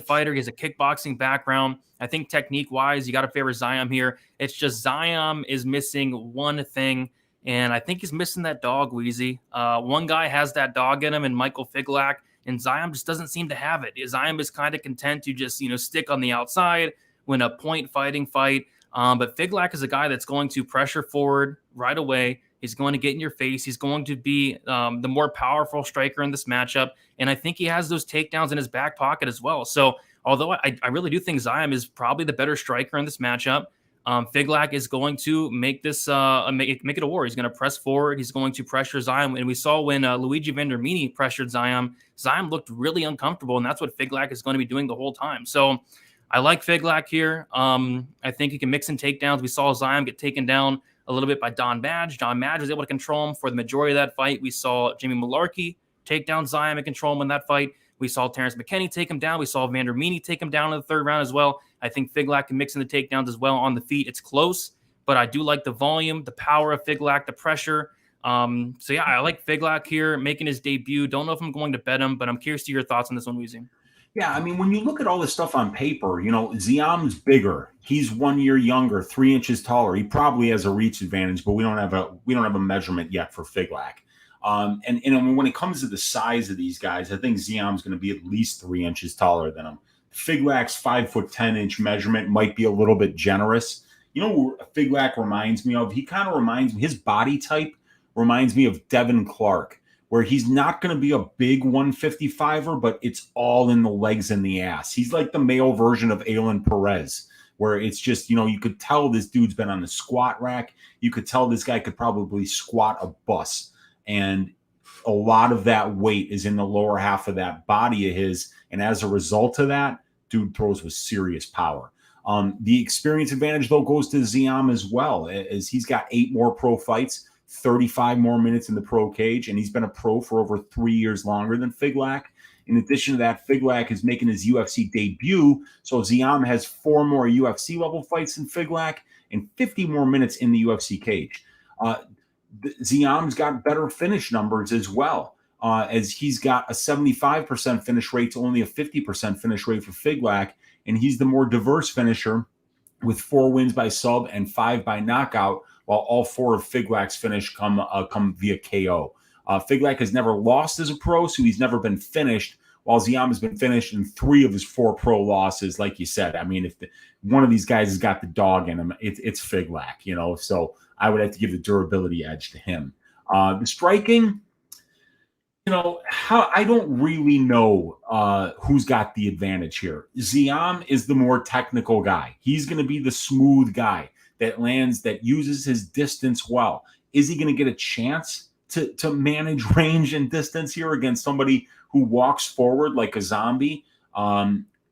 fighter. He has a kickboxing background. I think technique-wise, you got to favor Ziam here. It's just Ziam is missing one thing, and I think he's missing that dog, Weezy. One guy has that dog in him, and Michael Figlak, and Ziam just doesn't seem to have it. Ziam is kind of content to just, stick on the outside, win a point-fighting fight. But Figlak is a guy that's going to pressure forward right away. He's going to get in your face. He's going to be the more powerful striker in this matchup. And I think he has those takedowns in his back pocket as well. So although I really do think Ziam is probably the better striker in this matchup, Figlak is going to make this make it a war. He's going to press forward. He's going to pressure Ziam. And we saw when Luigi Vandermini pressured Ziam, Ziam looked really uncomfortable. And that's what Figlak is going to be doing the whole time. So I like Figlak here. I think he can mix in takedowns. We saw Ziam get taken down a little bit by Don Madge. Don Madge was able to control him for the majority of that fight. We saw Jamie Mullarkey take down Ziam and control him in that fight. We saw Terrence McKinney take him down. We saw Vandermini take him down in the third round as well. I think Figlak can mix in the takedowns as well on the feet. It's close, but I do like the volume, the power of Figlak, the pressure. So yeah, I like Figlak here making his debut. Don't know if I'm going to bet him, but I'm curious to your thoughts on this one, Weezy. Yeah, I mean, when you look at all this stuff on paper, Ziam's bigger. He's 1 year younger, 3 inches taller. He probably has a reach advantage, but we don't have a measurement yet for Figlak. And when it comes to the size of these guys, I think Ziam's going to be at least 3 inches taller than him. Figlak's 5'10" measurement might be a little bit generous. What Figlak reminds me of? He kind of reminds me, his body type reminds me of Devin Clark, where he's not going to be a big 155er, but it's all in the legs and the ass. He's like the male version of Alan Perez, where it's just, you could tell this dude's been on the squat rack. You could tell this guy could probably squat a bus. And a lot of that weight is in the lower half of that body of his. And as a result of that, dude throws with serious power. The experience advantage, though, goes to Ziam as well, as he's got 8 more pro fights, 35 more minutes in the pro cage, and he's been a pro for over 3 years longer than Figlak. In addition to that, Figlak is making his UFC debut, so Ziam has 4 more UFC level fights than Figlak and 50 more minutes in the UFC cage. Ziam's got better finish numbers as well, as he's got a 75% finish rate to only a 50% finish rate for Figlak, and he's the more diverse finisher with 4 wins by sub and 5 by knockout, while all 4 of Figlak's finish come via KO. Figlak has never lost as a pro, so he's never been finished, while Ziam has been finished in 3 of his 4 pro losses, like you said. I mean, if one of these guys has got the dog in him, it's Figlak, so I would have to give the durability edge to him. The striking, I don't really know who's got the advantage here. Ziam is the more technical guy. He's going to be the smooth guy that lands, that uses his distance well. Is he going to get a chance to manage range and distance here against somebody who walks forward like a zombie?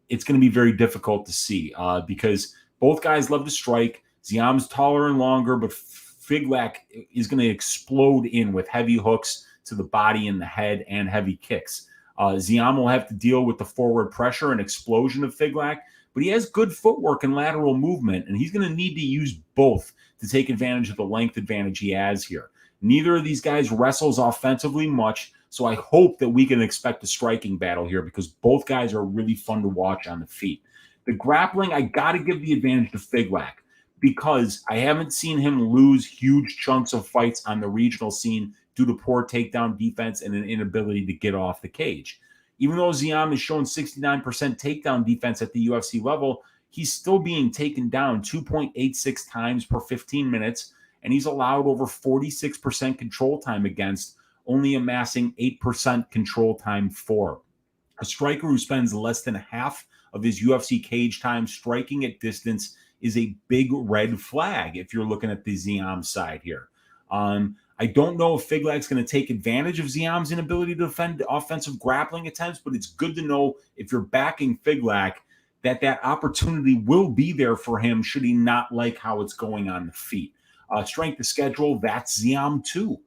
It's going to be very difficult to see because both guys love to strike. Ziam's taller and longer, but Figlak is going to explode in with heavy hooks to the body and the head and heavy kicks. Ziam will have to deal with the forward pressure and explosion of Figlak, but he has good footwork and lateral movement, and he's going to need to use both to take advantage of the length advantage he has here. Neither of these guys wrestles offensively much, so I hope that we can expect a striking battle here because both guys are really fun to watch on the feet. The grappling, I got to give the advantage to Figlak because I haven't seen him lose huge chunks of fights on the regional scene due to poor takedown defense and an inability to get off the cage. Even though Ziam is showing 69% takedown defense at the UFC level, he's still being taken down 2.86 times per 15 minutes, and he's allowed over 46% control time against, only amassing 8% control time for. A striker who spends less than half of his UFC cage time striking at distance is a big red flag if you're looking at the Ziam side here. I don't know if Figlak's going to take advantage of Ziam's inability to defend offensive grappling attempts, but it's good to know if you're backing Figlak that opportunity will be there for him should he not like how it's going on the feet. Strength of schedule, that's Ziam too,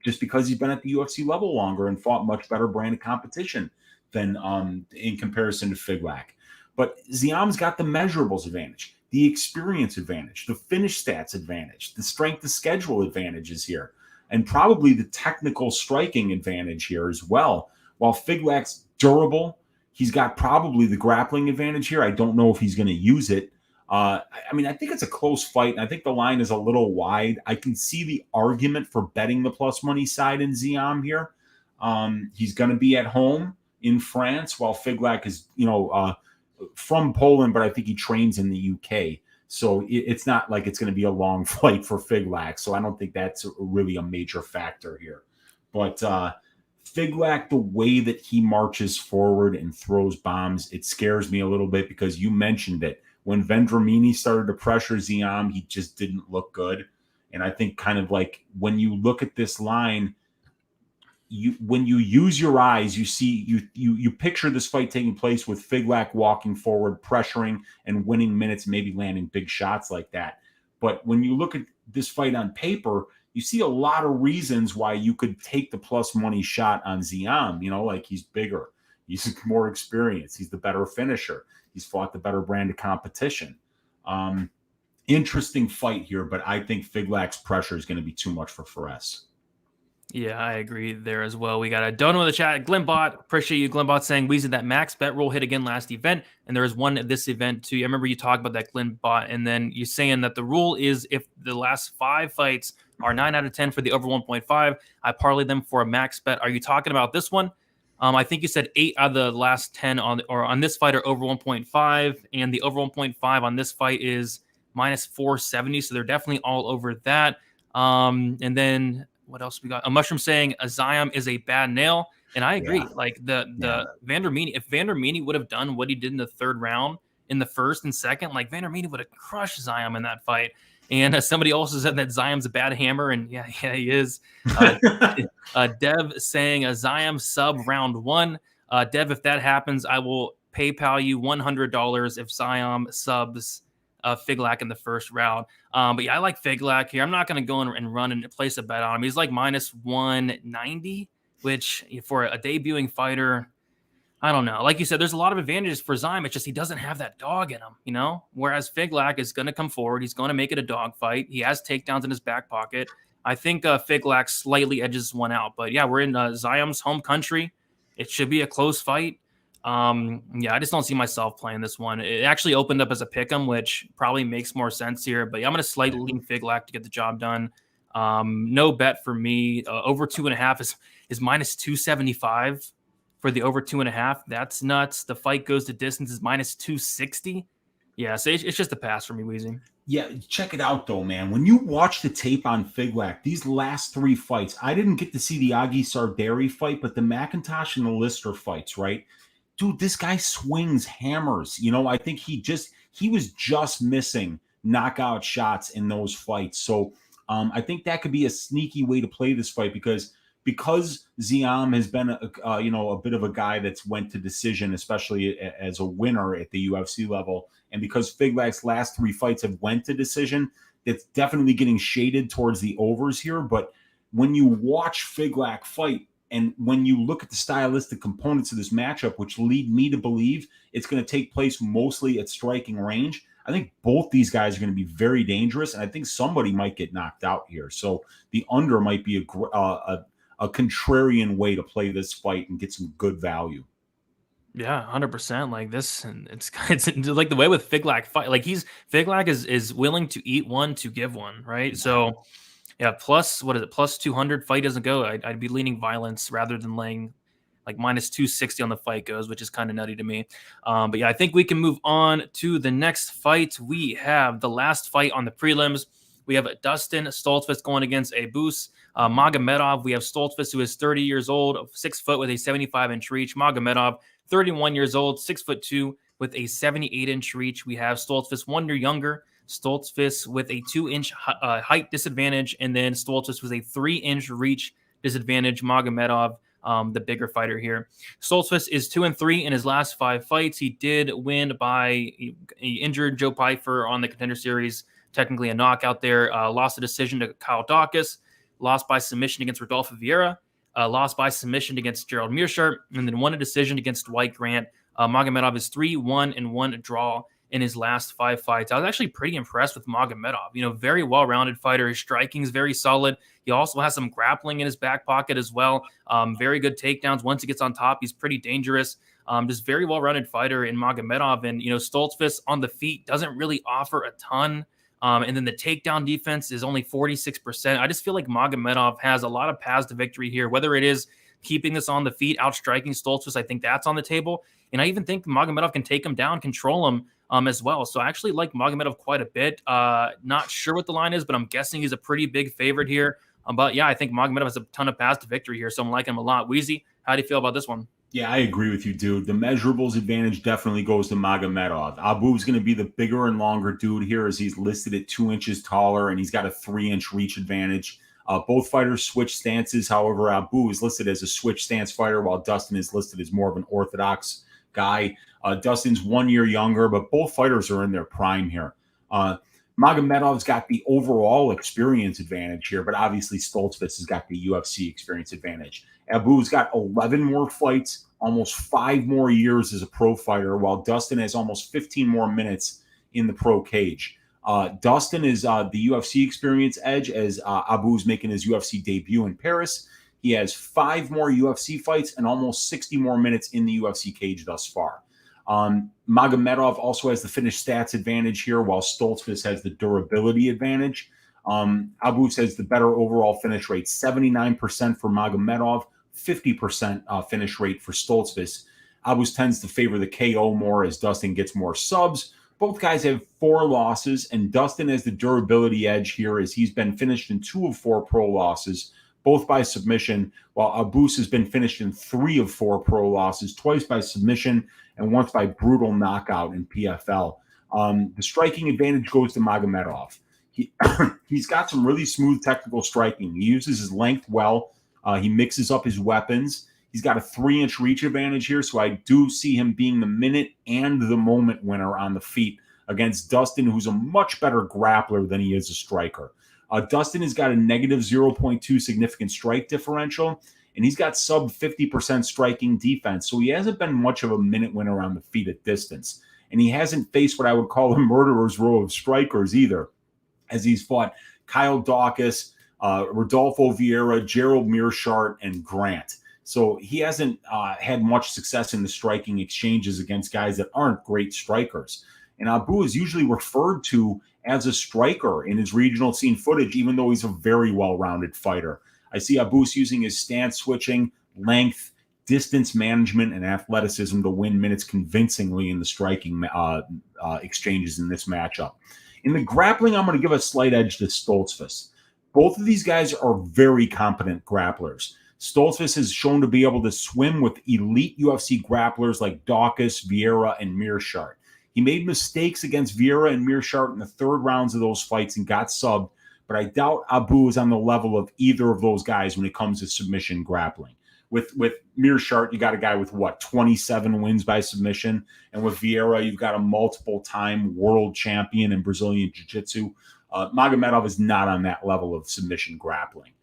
just because he's been at the UFC level longer and fought much better brand of competition than in comparison to Figlak. But Ziam's got the measurables advantage, the experience advantage, the finish stats advantage, the strength of schedule advantage is here, and probably the technical striking advantage here as well. While Figlak's durable, he's got probably the grappling advantage here. I don't know if he's going to use it. I think it's a close fight, and I think the line is a little wide. I can see the argument for betting the plus money side in Ziam here. He's going to be at home in France, while Figlak is, from Poland, but I think he trains in the UK. So it's not like it's going to be a long flight for Figlak. So I don't think that's really a major factor here. But Figlak, the way that he marches forward and throws bombs, it scares me a little bit because you mentioned it. When Vendramini started to pressure Ziam, he just didn't look good. And I think kind of like when you look at this line, when you use your eyes, you see you picture this fight taking place with Figlak walking forward, pressuring and winning minutes, maybe landing big shots like that. But when you look at this fight on paper, you see a lot of reasons why you could take the plus money shot on Ziam. Like he's bigger, he's more experienced, he's the better finisher, he's fought the better brand of competition. Interesting fight here, but I think Figlak's pressure is going to be too much for Fares. Yeah, I agree there as well. We got a donor in the chat. Glimbot, appreciate you, Glimbot, saying Weezy, that max bet roll hit again last event, and there is one at this event too. I remember you talked about that, Glimbot, and then you're saying that the rule is if the last 5 fights are 9 out of 10 for the over 1.5, I parlay them for a max bet. Are you talking about this one? I think you said 8 out of the last 10 on this fight are over 1.5, and the over 1.5 on this fight is minus 470, so they're definitely all over that. And then what else we got? A mushroom saying a Ziam is a bad nail, and I agree. Yeah. Like the Vendramini, if Vendramini would have done what he did in the 3rd round in the 1st and 2nd, like Vendramini would have crushed Ziam in that fight. And somebody also said that Ziam's a bad hammer, and yeah, he is. Dev saying a Ziam sub round 1. Dev, if that happens, I will PayPal you $100 if Ziam subs Figlak in the 1st round. But yeah, I like Figlak here. I'm not going to go and run and place a bet on him. He's like minus 190, which for a debuting fighter, I don't know. Like you said, there's a lot of advantages for Ziam. It's just he doesn't have that dog in him, Whereas Figlak is going to come forward. He's going to make it a dog fight. He has takedowns in his back pocket. I think Figlak slightly edges one out. But yeah, we're in Ziam's home country. It should be a close fight. I just don't see myself playing this one. It actually opened up as a pick'em, which probably makes more sense here. But yeah, I'm going to slightly lean Figlak to get the job done. No bet for me. Over 2.5 is minus 275 for the over 2.5. That's nuts. The fight goes to distance is minus 260. Yeah, so it's just a pass for me, Weezy. Yeah, check it out though, man. When you watch the tape on Figlak, these last 3 fights, I didn't get to see the Agi Sarderi fight, but the McIntosh and the Lister fights, right? Dude, this guy swings hammers. I think he was just missing knockout shots in those fights. So I think that could be a sneaky way to play this fight because Ziam has been a bit of a guy that's went to decision, especially as a winner at the UFC level, and because Figlak's last 3 fights have went to decision, it's definitely getting shaded towards the overs here. But when you watch Figlak fight, and when you look at the stylistic components of this matchup, which lead me to believe it's going to take place mostly at striking range, I think both these guys are going to be very dangerous, and I think somebody might get knocked out here. So the under might be a contrarian way to play this fight and get some good value. Yeah, 100%. Like this, and it's like the way with Figlak fight. Like Figlak is willing to eat one to give one, right? Yeah. So. Yeah, plus 200 fight doesn't go. I'd be leaning violence rather than laying like minus 260 on the fight goes, which is kind of nutty to me. But yeah, I think we can move on to the next fight. We have the last fight on the prelims. We have Dustin Stoltzfus going against Abus Magomedov. We have Stoltzfus, who is 30 years old, 6 foot with a 75-inch reach. Magomedov, 31 years old, 6'2" with a 78-inch reach. We have Stoltzfus 1 year younger. Stoltzfus with a 2-inch height disadvantage, and then Stoltzfus with a 3-inch reach disadvantage. Magomedov, the bigger fighter here. Stoltzfus is 2-3 in his last 5 fights. He did win by he injured Joe Pyfer on the Contender Series, technically a knockout there. Lost a decision to Kyle Dawkins, lost by submission against Rodolfo Vieira, lost by submission against Gerald Meerschaert, and then won a decision against Dwight Grant. Magomedov is 3-1-1 draw in his last 5 fights. I was actually pretty impressed with Magomedov. Very well-rounded fighter. His striking is very solid. He also has some grappling in his back pocket as well. Very good takedowns. Once he gets on top, he's pretty dangerous. Just very well-rounded fighter in Magomedov. And, Stoltzfus on the feet doesn't really offer a ton. And then the takedown defense is only 46%. I just feel like Magomedov has a lot of paths to victory here, whether it is keeping this on the feet, outstriking Stoltzfus. I think that's on the table. And I even think Magomedov can take him down, control him as well. So I actually like Magomedov quite a bit. Not sure what the line is, but I'm guessing he's a pretty big favorite here. But yeah, I think Magomedov has a ton of paths to victory here. So I'm liking him a lot. Weezy, how do you feel about this one? Yeah, I agree with you, dude. The measurables advantage definitely goes to Magomedov. Abu's going to be the bigger and longer dude here, as he's listed at 2 inches taller, and he's got a 3-inch reach advantage. Both fighters switch stances. However, Abu is listed as a switch stance fighter, while Dustin is listed as more of an orthodox guy. Dustin's 1 year younger, but both fighters are in their prime here. Magomedov's got the overall experience advantage here, but obviously Stoltzfus has got the UFC experience advantage. Abu's got 11 more fights, almost 5 more years as a pro fighter, while Dustin has almost 15 more minutes in the pro cage. Dustin is the UFC experience edge, as Abu's making his UFC debut in Paris. He has 5 more UFC fights and almost 60 more minutes in the UFC cage thus far. Magomedov also has the finished stats advantage here, while Stoltzfus has the durability advantage. Abu says the better overall finish rate, 79% for Magomedov, 50% finish rate for Stoltzfus. Abu tends to favor the KO more, as Dustin gets more subs. Both guys have 4 losses, and Dustin has the durability edge here, as he's been finished in 2 of 4 pro losses, both by submission, while Abus has been finished in 3 of 4 pro losses, twice by submission and once by brutal knockout in PFL. The striking advantage goes to Magomedov. He's got some really smooth technical striking. He uses his length well. He mixes up his weapons. He's got a 3-inch reach advantage here, so I do see him being the minute and the moment winner on the feet against Dustin, who's a much better grappler than he is a striker. Dustin has got a negative 0.2 significant strike differential, and he's got sub 50% striking defense, so he hasn't been much of a minute winner on the feet at distance. And he hasn't faced what I would call a murderer's row of strikers either, as he's fought Kyle Dawkins, Rodolfo Vieira, Gerald Meerschaert, and Grant. So he hasn't had much success in the striking exchanges against guys that aren't great strikers. And Abu is usually referred to as a striker in his regional scene footage, even though he's a very well-rounded fighter. I see Abus using his stance switching, length, distance management, and athleticism to win minutes convincingly in the striking exchanges in this matchup. In the grappling, I'm going to give a slight edge to Stoltzfus. Both of these guys are very competent grapplers. Stoltzfus has shown to be able to swim with elite UFC grapplers like Dawkins, Vieira, and Meerschaert. He made mistakes against Vieira and Meerschaert in the 3rd rounds of those fights and got subbed, but I doubt Abu is on the level of either of those guys when it comes to submission grappling. With Meerschaert, you got a guy with, 27 wins by submission, and with Vieira, you've got a multiple-time world champion in Brazilian Jiu-Jitsu. Magomedov is not on that level of submission grappling.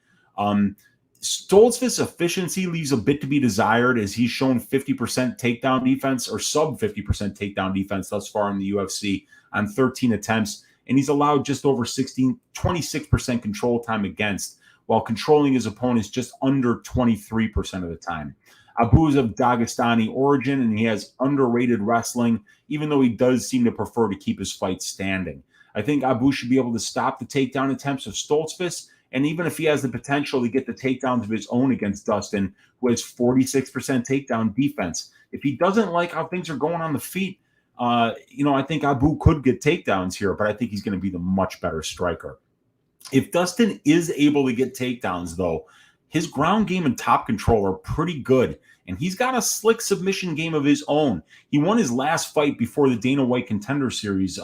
Stoltzfus' efficiency leaves a bit to be desired, as he's shown 50% takedown defense or sub 50% takedown defense thus far in the UFC on 13 attempts, and he's allowed just over 26% control time against, while controlling his opponents just under 23% of the time. Abu is of Dagestani origin, and he has underrated wrestling, even though he does seem to prefer to keep his fight standing. I think Abu should be able to stop the takedown attempts of Stoltzfus, And even if he has the potential to get the takedowns of his own against Dustin, who has 46% takedown defense, if he doesn't like how things are going on the feet, I think Abu could get takedowns here, but I think he's going to be the much better striker. If Dustin is able to get takedowns, though, his ground game and top control are pretty good, and he's got a slick submission game of his own. He won his last fight before the Dana White Contender Series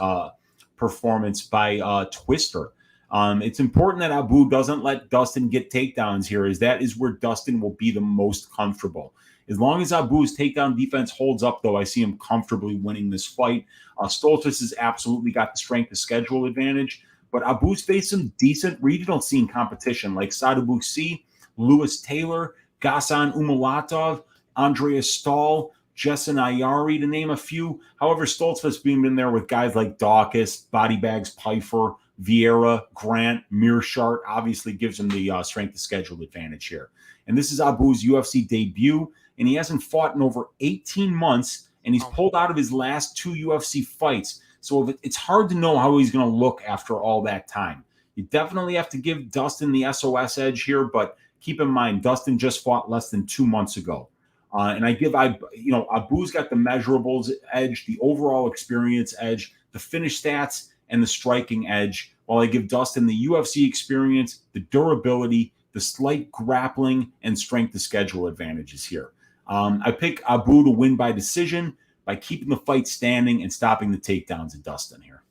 performance by Twister. It's important that Abu doesn't let Dustin get takedowns here, as that is where Dustin will be the most comfortable. As long as Abu's takedown defense holds up, though, I see him comfortably winning this fight. Stoltzfus has absolutely got the strength of schedule advantage, but Abu's faced some decent regional scene competition like Sadabusi, Lewis Taylor, Ghassan Umalatov, Andreas Stahl, Jessen Ayari, to name a few. However, Stoltzfus being in there with guys like Dawkins, Body Bags Pfeiffer, Vieira, Grant, Mearshart obviously gives him the strength of schedule advantage here. And this is Abu's UFC debut, and he hasn't fought in over 18 months, and he's pulled out of his last 2 UFC fights. So it's hard to know how he's going to look after all that time. You definitely have to give Dustin the SOS edge here, but keep in mind, Dustin just fought less than 2 months ago. And I give, Abu's got the measurables edge, the overall experience edge, the finish stats, and the striking edge, while I give Dustin the UFC experience, the durability, the slight grappling, and strength of schedule advantages here. I pick Abu to win by decision by keeping the fight standing and stopping the takedowns of Dustin here.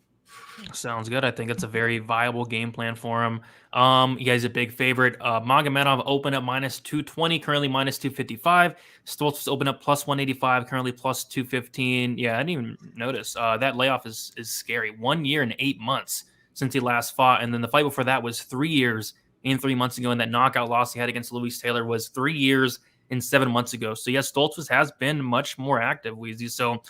Sounds good. I think it's a very viable game plan for him. He has a big favorite. Magomedov opened up -220, currently -255. Stoltzfus opened up +185, currently +215. Yeah, I didn't even notice. That layoff is scary. 1 year and 8 months since he last fought. And then the fight before that was 3 years and 3 months ago. And that knockout loss he had against Lewis Taylor was 3 years and 7 months ago. So yes, Stoltzfus has been much more active, Weezy. So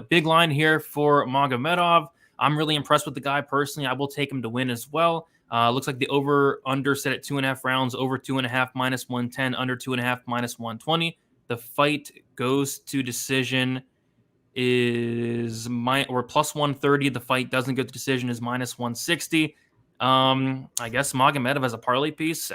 big line here for Magomedov. I'm really impressed with the guy personally. I will take him to win as well. Looks like the over-under set at 2.5 rounds, over 2.5 -110, under 2.5 -120. The fight goes to decision is +130. The fight doesn't go to decision is -160. I guess Magomedov as a parlay piece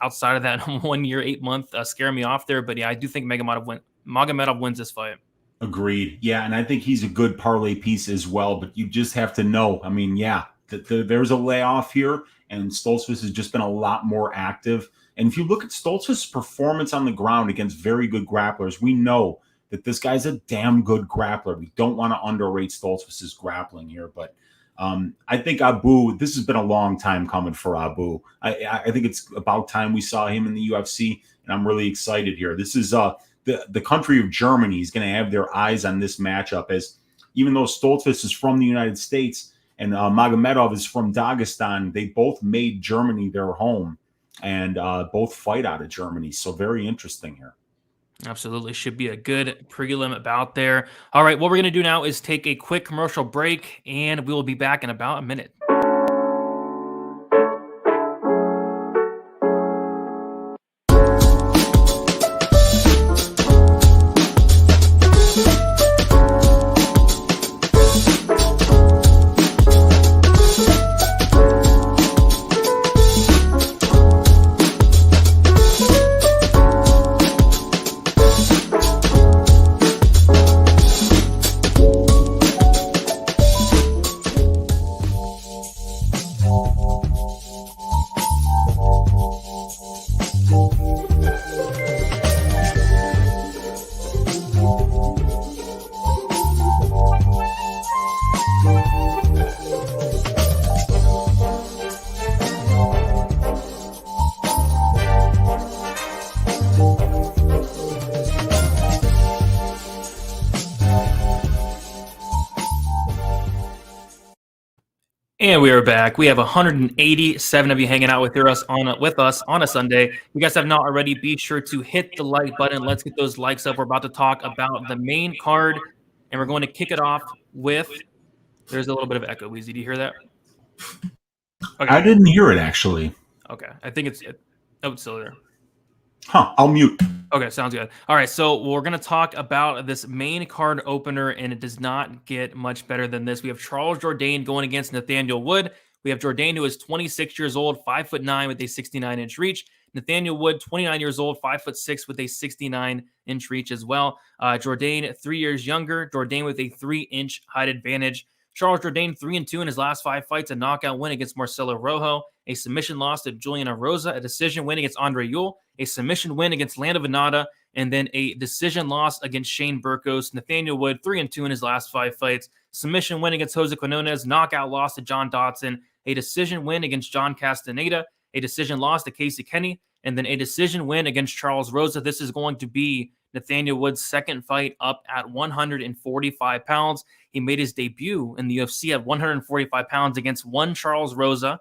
outside of that 1 year, 8 month scare me off there. But yeah, I do think Magomedov wins this fight. Agreed. Yeah, and I think he's a good parlay piece as well, but you just have to know. I mean, yeah, there's a layoff here, and Stoltzfus has just been a lot more active. And if you look at Stoltzfus' performance on the ground against very good grapplers, we know that this guy's a damn good grappler. We don't want to underrate Stoltzfus' grappling here, but I think Abu, this has been a long time coming for Abu. I think it's about time we saw him in the UFC, and I'm really excited here. This is the country of Germany is going to have their eyes on this matchup, as even though Stoltzfus is from the United States and Magomedov is from Dagestan, they both made Germany their home and both fight out of Germany. So very interesting here. Absolutely. Should be a good prelim bout there. All right. What we're going to do now is take a quick commercial break, and we will be back in about a minute. And we are back. We have 187 of you hanging out with us on a Sunday. If you guys have not already, be sure to hit the like button. Let's get those likes up. We're about to talk about the main card, and we're going to kick it off with. There's a little bit of echo. Weezy, do you hear that? Okay. I didn't hear it actually. Okay, I think it's still there. Huh? I'll mute. Okay, sounds good. All right, so we're going to talk about this main card opener, and it does not get much better than this. We have Charles Jourdain going against Nathaniel Wood. We We have Jourdain, who is 26 years old, 5'9" with a 69-inch reach. Nathaniel Wood, 29 years old, 5'6" with a 69-inch reach as well. Jourdain, 3 years younger. Jourdain with a 3-inch height advantage. Charles Jourdain, 3-2 in his last 5 fights, a knockout win against Marcelo Rojo, a submission loss to Julian Rosa, a decision win against Andre Yule, a submission win against Lando Venata, and then a decision loss against Shane Burgos. Nathaniel Wood, 3-2 in his last 5 fights, submission win against Jose Quinones, knockout loss to John Dodson, a decision win against John Castaneda, a decision loss to Casey Kenny, and then a decision win against Charles Rosa. This is going to be Nathaniel Wood's second fight up at 145 pounds. He made his debut in the UFC at 145 pounds against one Charles Rosa.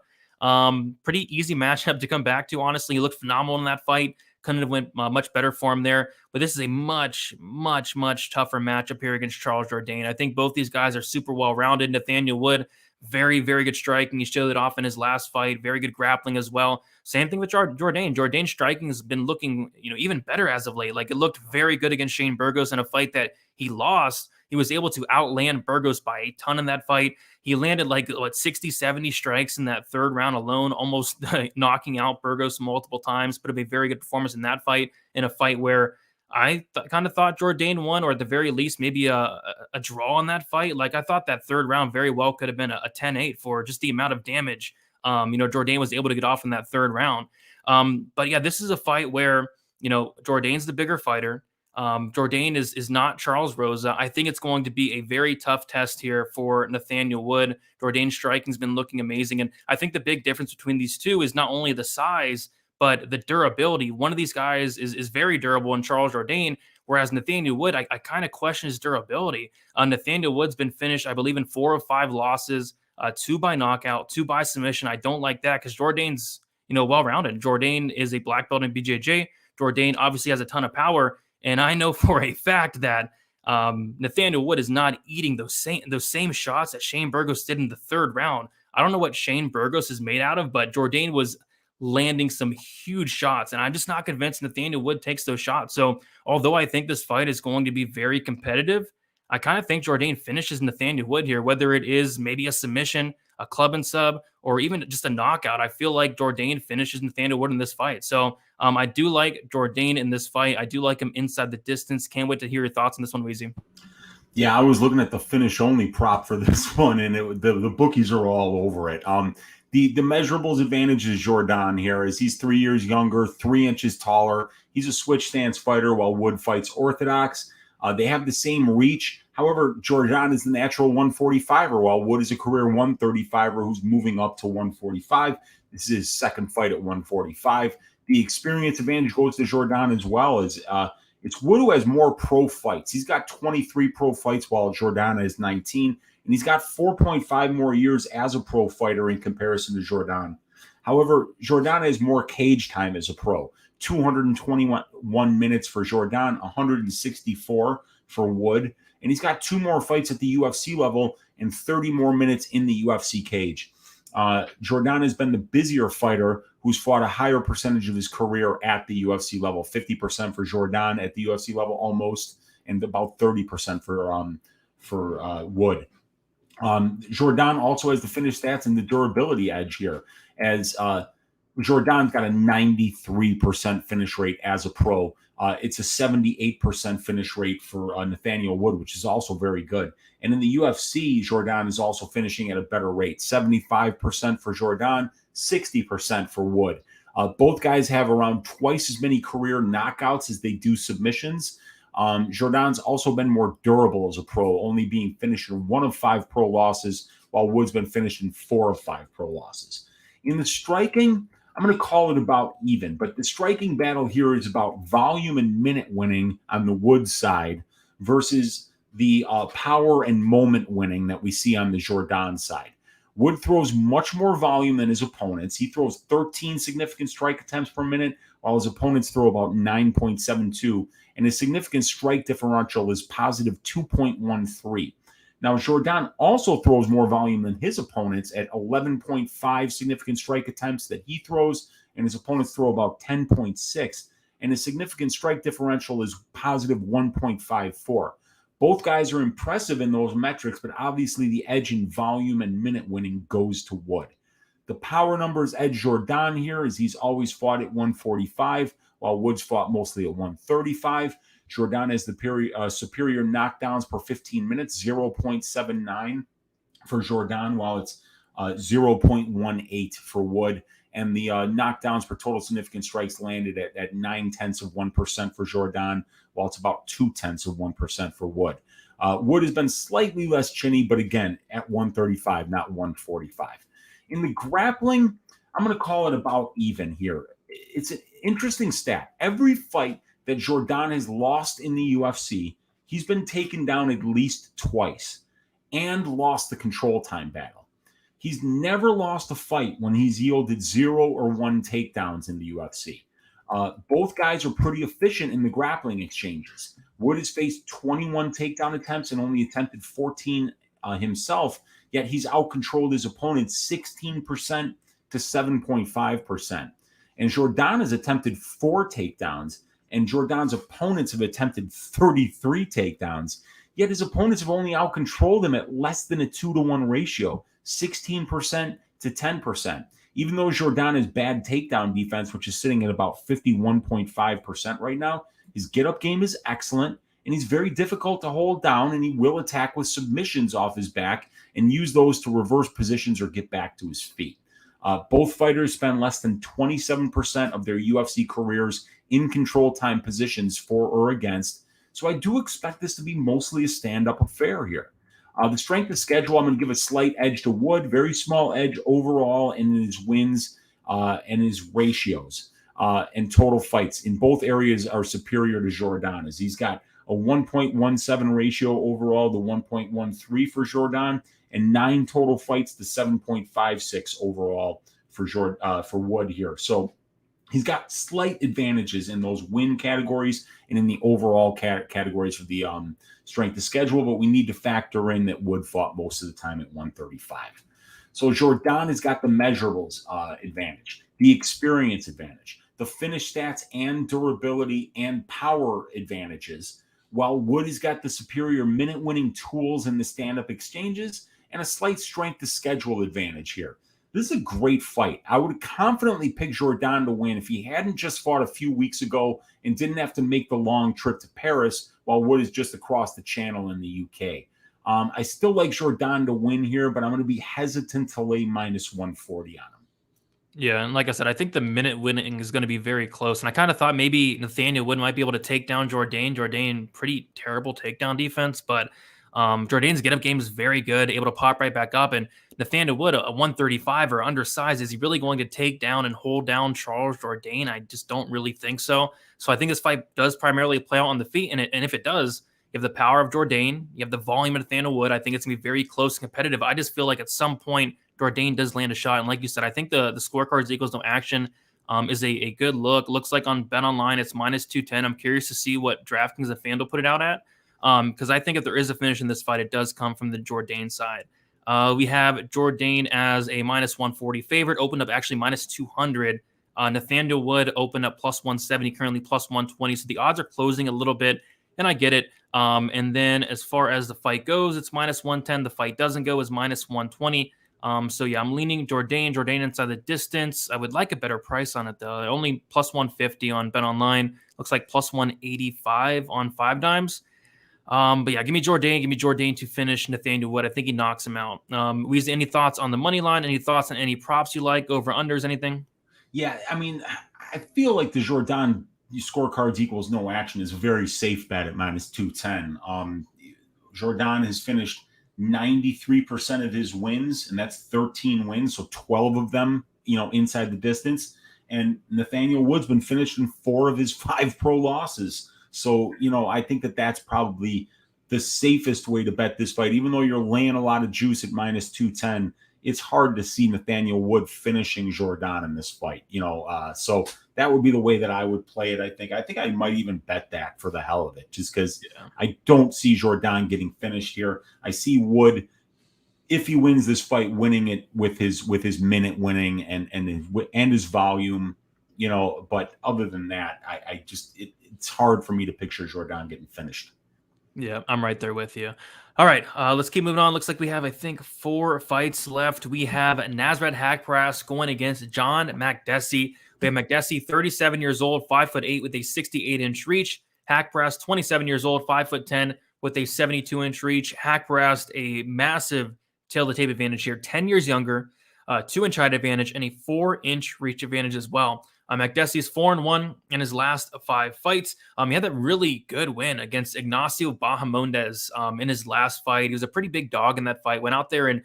Pretty easy matchup to come back to, honestly. He looked phenomenal in that fight. Couldn't have went much better for him there. But this is a much, much, much tougher matchup here against Charles Jourdain. I think both these guys are super well-rounded. Nathaniel Wood, very, very good striking. He showed it off in his last fight. Very good grappling as well. Same thing with Jourdain. Jourdain's striking has been looking, even better as of late. Like, it looked very good against Shane Burgos in a fight that he lost. He was able to outland Burgos by a ton in that fight. He landed 60, 70 strikes in that third round alone, almost knocking out Burgos multiple times. Put up a very good performance in that fight, in a fight where I kind of thought Jourdain won, or at the very least, maybe a draw in that fight. Like, I thought that third round very well could have been a 10-8 for just the amount of damage Jourdain was able to get off in that third round. But yeah, this is a fight where, Jourdain's the bigger fighter. Jourdain is not Charles Rosa. I think it's going to be a very tough test here for Nathaniel Wood. Jourdain's striking's been looking amazing. And I think the big difference between these two is not only the size, but the durability. One of these guys is very durable in Charles Jourdain, whereas Nathaniel Wood, I kind of question his durability. Nathaniel Wood's been finished, I believe, in 4 of 5 losses, 2 by knockout, 2 by submission. I don't like that because Jourdain's, well-rounded. Jourdain is a black belt in BJJ. Jourdain obviously has a ton of power. And I know for a fact that Nathaniel Wood is not eating those same shots that Shane Burgos did in the third round. I don't know what Shane Burgos is made out of, but Jourdain was landing some huge shots, and I'm just not convinced Nathaniel Wood takes those shots. So although I think this fight is going to be very competitive, I kind of think Jourdain finishes Nathaniel Wood here, whether it is maybe a submission, a club and sub, or even just a knockout. I feel like Jourdain finishes Nathaniel Wood in this fight. So I do like Jourdain in this fight. I do like him inside the distance. Can't wait to hear your thoughts on this one, Weezy. Yeah, I was looking at the finish only prop for this one, and the bookies are all over it. The measurables advantage is Jourdain here, as he's 3 years younger, 3 inches taller. He's a switch stance fighter while Wood fights orthodox. They have the same reach. However, Jourdain is the natural 145er, while Wood is a career 135er who's moving up to 145. This is his second fight at 145. The experience advantage goes to Jourdain as well. As it's Wood who has more pro fights. He's got 23 pro fights, while Jourdain has 19. And he's got 4.5 more years as a pro fighter in comparison to Jourdain. However, Jourdain has more cage time as a pro. 221 minutes for Jourdain, 164 for Wood. And he's got 2 more fights at the UFC level and 30 more minutes in the UFC cage. Jourdain has been the busier fighter who's fought a higher percentage of his career at the UFC level. 50% for Jourdain at the UFC level almost, and about 30% for Wood. Jourdain also has the finish stats and the durability edge here, as Jourdain's got a 93% finish rate as a pro. It's a 78% finish rate for Nathaniel Wood, which is also very good. And in the UFC, Jourdain is also finishing at a better rate, 75% for Jourdain, 60% for Wood. Both guys have around twice as many career knockouts as they do submissions. Jourdain's also been more durable as a pro, only being finished in 1 of 5 pro losses, while Wood's been finished in 4 of 5 pro losses. In the striking, I'm going to call it about even, but the striking battle here is about volume and minute winning on the Wood side versus the power and moment winning that we see on the Jourdain side. Wood throws much more volume than his opponents. He throws 13 significant strike attempts per minute, while his opponents throw about 9.72, and his significant strike differential is positive 2.13. Now, Jourdain also throws more volume than his opponents at 11.5 significant strike attempts that he throws, and his opponents throw about 10.6, and his significant strike differential is positive 1.54. Both guys are impressive in those metrics, but obviously the edge in volume and minute winning goes to Wood. The power numbers edge Jourdain here, as he's always fought at 145, while Woods fought mostly at 135. Jourdain has the superior knockdowns per 15 minutes, 0.79 for Jourdain, while it's 0.18 for Wood. And the knockdowns per total significant strikes landed at 0.9% for Jourdain, while it's about 0.2% for Wood. Wood has been slightly less chinny, but again, at 135, not 145. In the grappling, I'm going to call it about even here. It's an interesting stat. Every fight that Jourdain has lost in the UFC, he's been taken down at least twice and lost the control time battle. He's never lost a fight when he's yielded 0 or 1 takedowns in the UFC. Both guys are pretty efficient in the grappling exchanges. Wood has faced 21 takedown attempts and only attempted 14 himself, yet he's outcontrolled his opponent 16% to 7.5%. And Jourdain has attempted 4 takedowns, and Jourdain's opponents have attempted 33 takedowns, yet his opponents have only outcontrolled him at less than a 2-to-1 ratio, 16% to 10%. Even though Jourdain has bad takedown defense, which is sitting at about 51.5% right now, his get-up game is excellent, and he's very difficult to hold down, and he will attack with submissions off his back and use those to reverse positions or get back to his feet. Both fighters spend less than 27% of their UFC careers in control time positions for or against, so I do expect this to be mostly a stand-up affair here. The strength of schedule, I'm going to give a slight edge to Wood, very small edge overall in his wins and his ratios and total fights in both areas are superior to Jourdain, as he's got a 1.17 ratio overall to 1.13 for Jourdain, and 9 total fights to 7.56 overall for Wood here. So he's got slight advantages in those win categories and in the overall categories for the strength of schedule, but we need to factor in that Wood fought most of the time at 135. So Jourdain has got the measurables advantage, the experience advantage, the finish stats and durability and power advantages, while Wood has got the superior minute-winning tools in the stand-up exchanges and a slight strength of schedule advantage here. This is a great fight. I would confidently pick Jourdain to win if he hadn't just fought a few weeks ago and didn't have to make the long trip to Paris while Wood is just across the channel in the UK. I still like Jourdain to win here, but I'm going to be hesitant to lay minus 140 on him. Yeah, and like I said, I think the minute winning is going to be very close. And I kind of thought maybe Nathaniel Wood might be able to take down Jourdain. Jourdain, pretty terrible takedown defense, but Jourdain's get-up game is very good, able to pop right back up. And Nathaniel Wood, a 135 or undersized, is he really going to take down and hold down Charles Jourdain? I just don't really think so. So I think this fight does primarily play out on the feet, and if it does, you have the power of Jourdain, you have the volume of Nathaniel Wood. I think it's going to be very close and competitive. I just feel like at some point, Jourdain does land a shot. And like you said, I think the scorecards equals no action is a good look. Looks like on Bet Online, it's minus 210. I'm curious to see what DraftKings and FanDuel put it out at. Because I think if there is a finish in this fight, it does come from the Jourdain side. We have Jourdain as a minus 140 favorite, opened up actually minus 200. Nathaniel Wood opened up plus 170, currently plus 120. So the odds are closing a little bit, and I get it. And then as far as the fight goes, it's minus 110. The fight doesn't go as minus 120. So yeah, I'm leaning Jourdain inside the distance. I would like a better price on it though. Only plus 150 on Bet Online. Looks like plus 185 on 5 Dimes. But yeah, give me Jourdain to finish Nathaniel Wood. I think he knocks him out. Weezy, any thoughts on the money line? Any thoughts on any props you like, over unders, anything? Yeah, I mean, I feel like the Jourdain scorecards equals no action is a very safe bet at minus 210. Jourdain has finished 93% of his wins, and that's 13 wins, so 12 of them, inside the distance. And Nathaniel Wood's been finished in 4 of his 5 pro losses. So, I think that's probably the safest way to bet this fight. Even though you're laying a lot of juice at minus 210, it's hard to see Nathaniel Wood finishing Jourdain in this fight, so that would be the way that I would play it. I think I might even bet that for the hell of it, just because I don't see Jourdain getting finished here. I see Wood, if he wins this fight, winning it with his minute winning and his volume, but other than that, it's hard for me to picture Jourdain getting finished. Yeah, I'm right there with you. All right, let's keep moving on. Looks like we have, I think, 4 fights left. We have Nasrat Haqparast going against John Makdessi. We have Makdessi, 37 years old, 5'8" with a 68-inch reach. Haqparast, 27 years old, 5'10" with a 72-inch reach. Haqparast, a massive tail to tape advantage here, 10 years younger, 2-inch height advantage, and a 4-inch reach advantage as well. Makdessi's 4-1 in his last 5 fights. He had that really good win against Ignacio Bahamondes in his last fight. He was a pretty big dog in that fight. Went out there and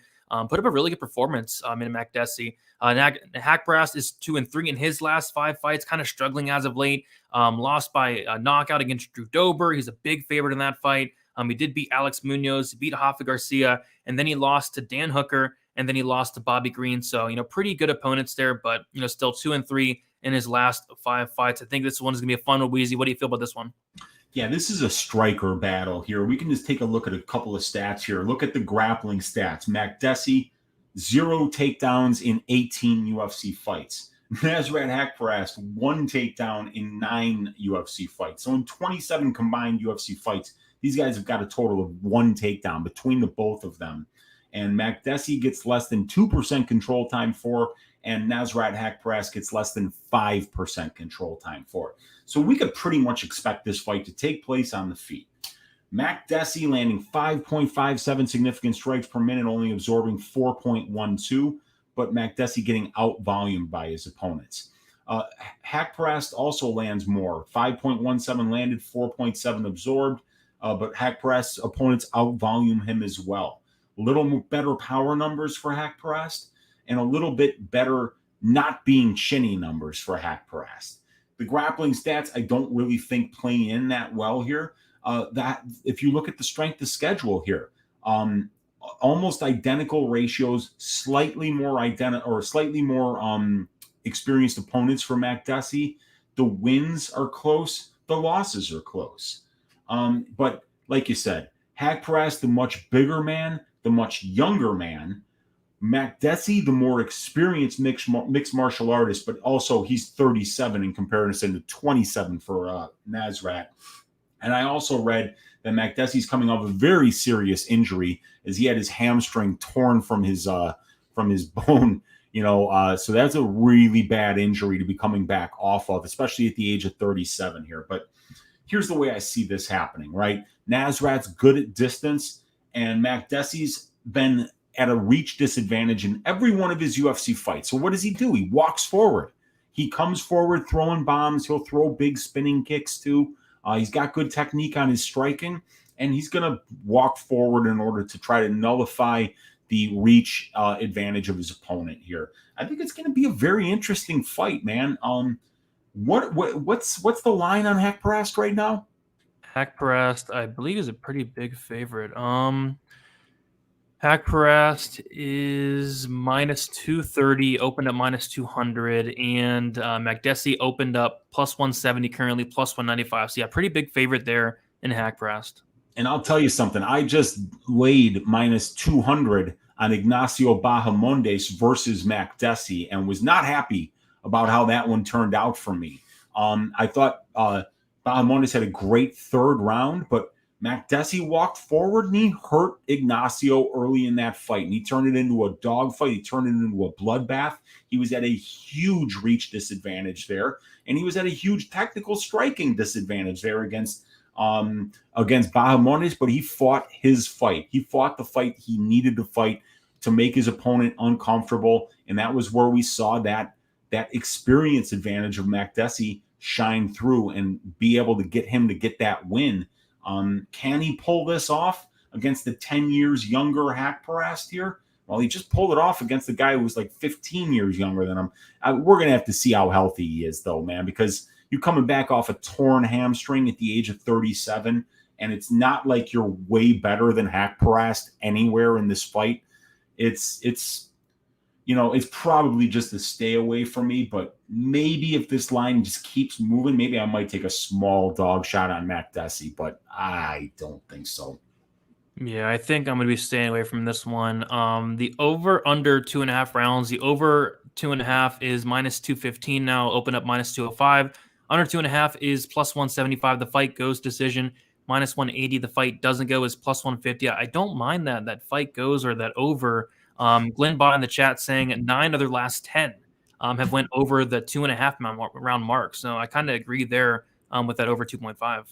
put up a really good performance in Makdessi. Haqparast is 2-3 in his last 5 fights, kind of struggling as of late. Lost by a knockout against Drew Dober. He's a big favorite in that fight. He did beat Alex Munoz, beat Rafa Garcia, and then he lost to Dan Hooker, and then he lost to Bobby Green. So, pretty good opponents there, but, still 2-3 in his last 5 fights. I think this one is going to be a fun one, Weezy. What do you feel about this one? Yeah, this is a striker battle here. We can just take a look at a couple of stats here. Look at the grappling stats. Makdessi, 0 takedowns in 18 UFC fights. Nasrat Haqparast, 1 takedown in 9 UFC fights. So in 27 combined UFC fights, these guys have got a total of 1 takedown between the both of them. And Makdessi gets less than 2% control time for, and Nasrat Haqparast gets less than 5% control time for. So we could pretty much expect this fight to take place on the feet. Makdessi landing 5.57 significant strikes per minute, only absorbing 4.12, but Makdessi getting out-volumed by his opponents. Haqparast also lands more, 5.17 landed, 4.7 absorbed, but Haqparast's opponents out-volume him as well. A little better power numbers for Haqparast, and a little bit better not being chinny numbers for Haqparast. The grappling stats, I don't really think play in that well here. That if you look at the strength of schedule here, almost identical ratios, slightly more experienced opponents for Makdessi. The wins are close, the losses are close. But like you said, Haqparast, the much bigger man, the much younger man. Makdessi, the more experienced mixed martial artist, but also he's 37 in comparison to 27 for Nasrat. And I also read that Makdessi's coming off a very serious injury as he had his hamstring torn from his bone. So that's a really bad injury to be coming back off of, especially at the age of 37 here. But here's the way I see this happening, right? Nasrat's good at distance, and Makdessi's been at a reach disadvantage in every one of his UFC fights. So what does he do? He walks forward. He comes forward throwing bombs. He'll throw big spinning kicks too. He's got good technique on his striking, and he's going to walk forward in order to try to nullify the reach advantage of his opponent here. I think it's going to be a very interesting fight, man. What's the line on Haqparast right now? Haqparast, I believe, is a pretty big favorite. Haqparast is minus 230, opened up minus 200, and Makdessi opened up plus 170, currently plus 195. So yeah, pretty big favorite there in Haqparast. And I'll tell you something. I just laid minus 200 on Ignacio Bahamondes versus Makdessi and was not happy about how that one turned out for me. I thought Bahamondes had a great third round, but Makdessi walked forward and he hurt Ignacio early in that fight. And he turned it into a dogfight. He turned it into a bloodbath. He was at a huge reach disadvantage there. And he was at a huge technical striking disadvantage there against Bahamondes, but he fought his fight. He fought the fight he needed to fight to make his opponent uncomfortable. And that was where we saw that experience advantage of Makdessi shine through and be able to get him to get that win. Can he pull this off against the 10 years younger Haqparast here? Well, he just pulled it off against the guy who was like 15 years younger than him. We're going to have to see how healthy he is, though, man, because you're coming back off a torn hamstring at the age of 37, and it's not like you're way better than Haqparast anywhere in this fight. It's probably just a stay away from me, but maybe if this line just keeps moving, maybe I might take a small dog shot on Makdessi, but I don't think so. Yeah, I think I'm going to be staying away from this one. The over under 2.5 rounds, the over 2.5 is minus 215 now, open up minus 205. Under 2.5 is plus 175. The fight goes decision, minus 180. The fight doesn't go is plus 150. I don't mind that fight goes or that over. Glenn Bott in the chat saying 9 of their last 10 have went over the 2.5 round mark. So I kind of agree there with that over 2.5.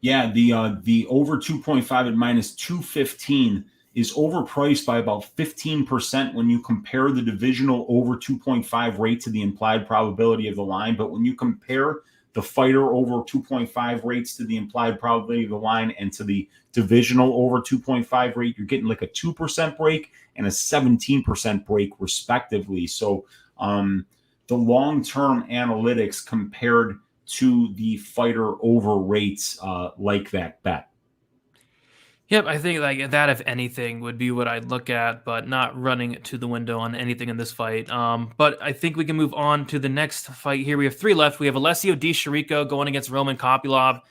Yeah, the over 2.5 at minus 215 is overpriced by about 15% when you compare the divisional over 2.5 rate to the implied probability of the line. But when you compare the fighter over 2.5 rates to the implied probability of the line and to the divisional over 2.5 rate, you're getting like a 2% break and a 17% break respectively. So the long-term analytics compared to the fighter over rates like that bet. Yep, I think like that, if anything, would be what I'd look at, but not running to the window on anything in this fight. But I think we can move on to the next fight here. We have 3 left. We have Alessio Di Chirico going against Roman Kopylov.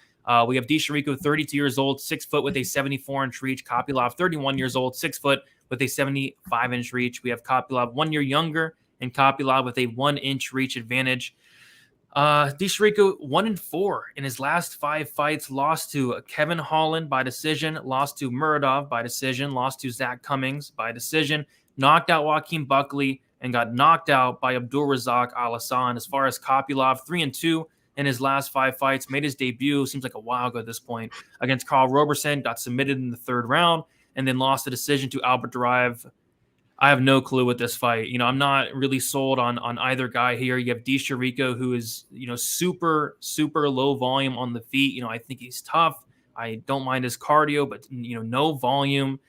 We have Di Chirico, 32 years old, 6 foot with a 74-inch reach. Kopylov, 31 years old, 6 foot with a 75-inch reach. We have Kopylov 1 year younger and Kopylov with a 1-inch reach advantage. Di Chirico 1-4 in his last 5 fights, lost to Kevin Holland by decision, lost to Muradov by decision, lost to Zach Cummings by decision, knocked out Joaquin Buckley, and got knocked out by Abdulrazak Al-Hassan. As far as Kopylov, 3-2 in his last 5 fights, made his debut, seems like a while ago at this point, against Carl Roberson, got submitted in the 3rd round, and then lost a decision to Albert Duraev. I have no clue with this fight. I'm not really sold on either guy here. You have Di Chirico, who is, super, super low volume on the feet. I think he's tough. I don't mind his cardio, but, no volume.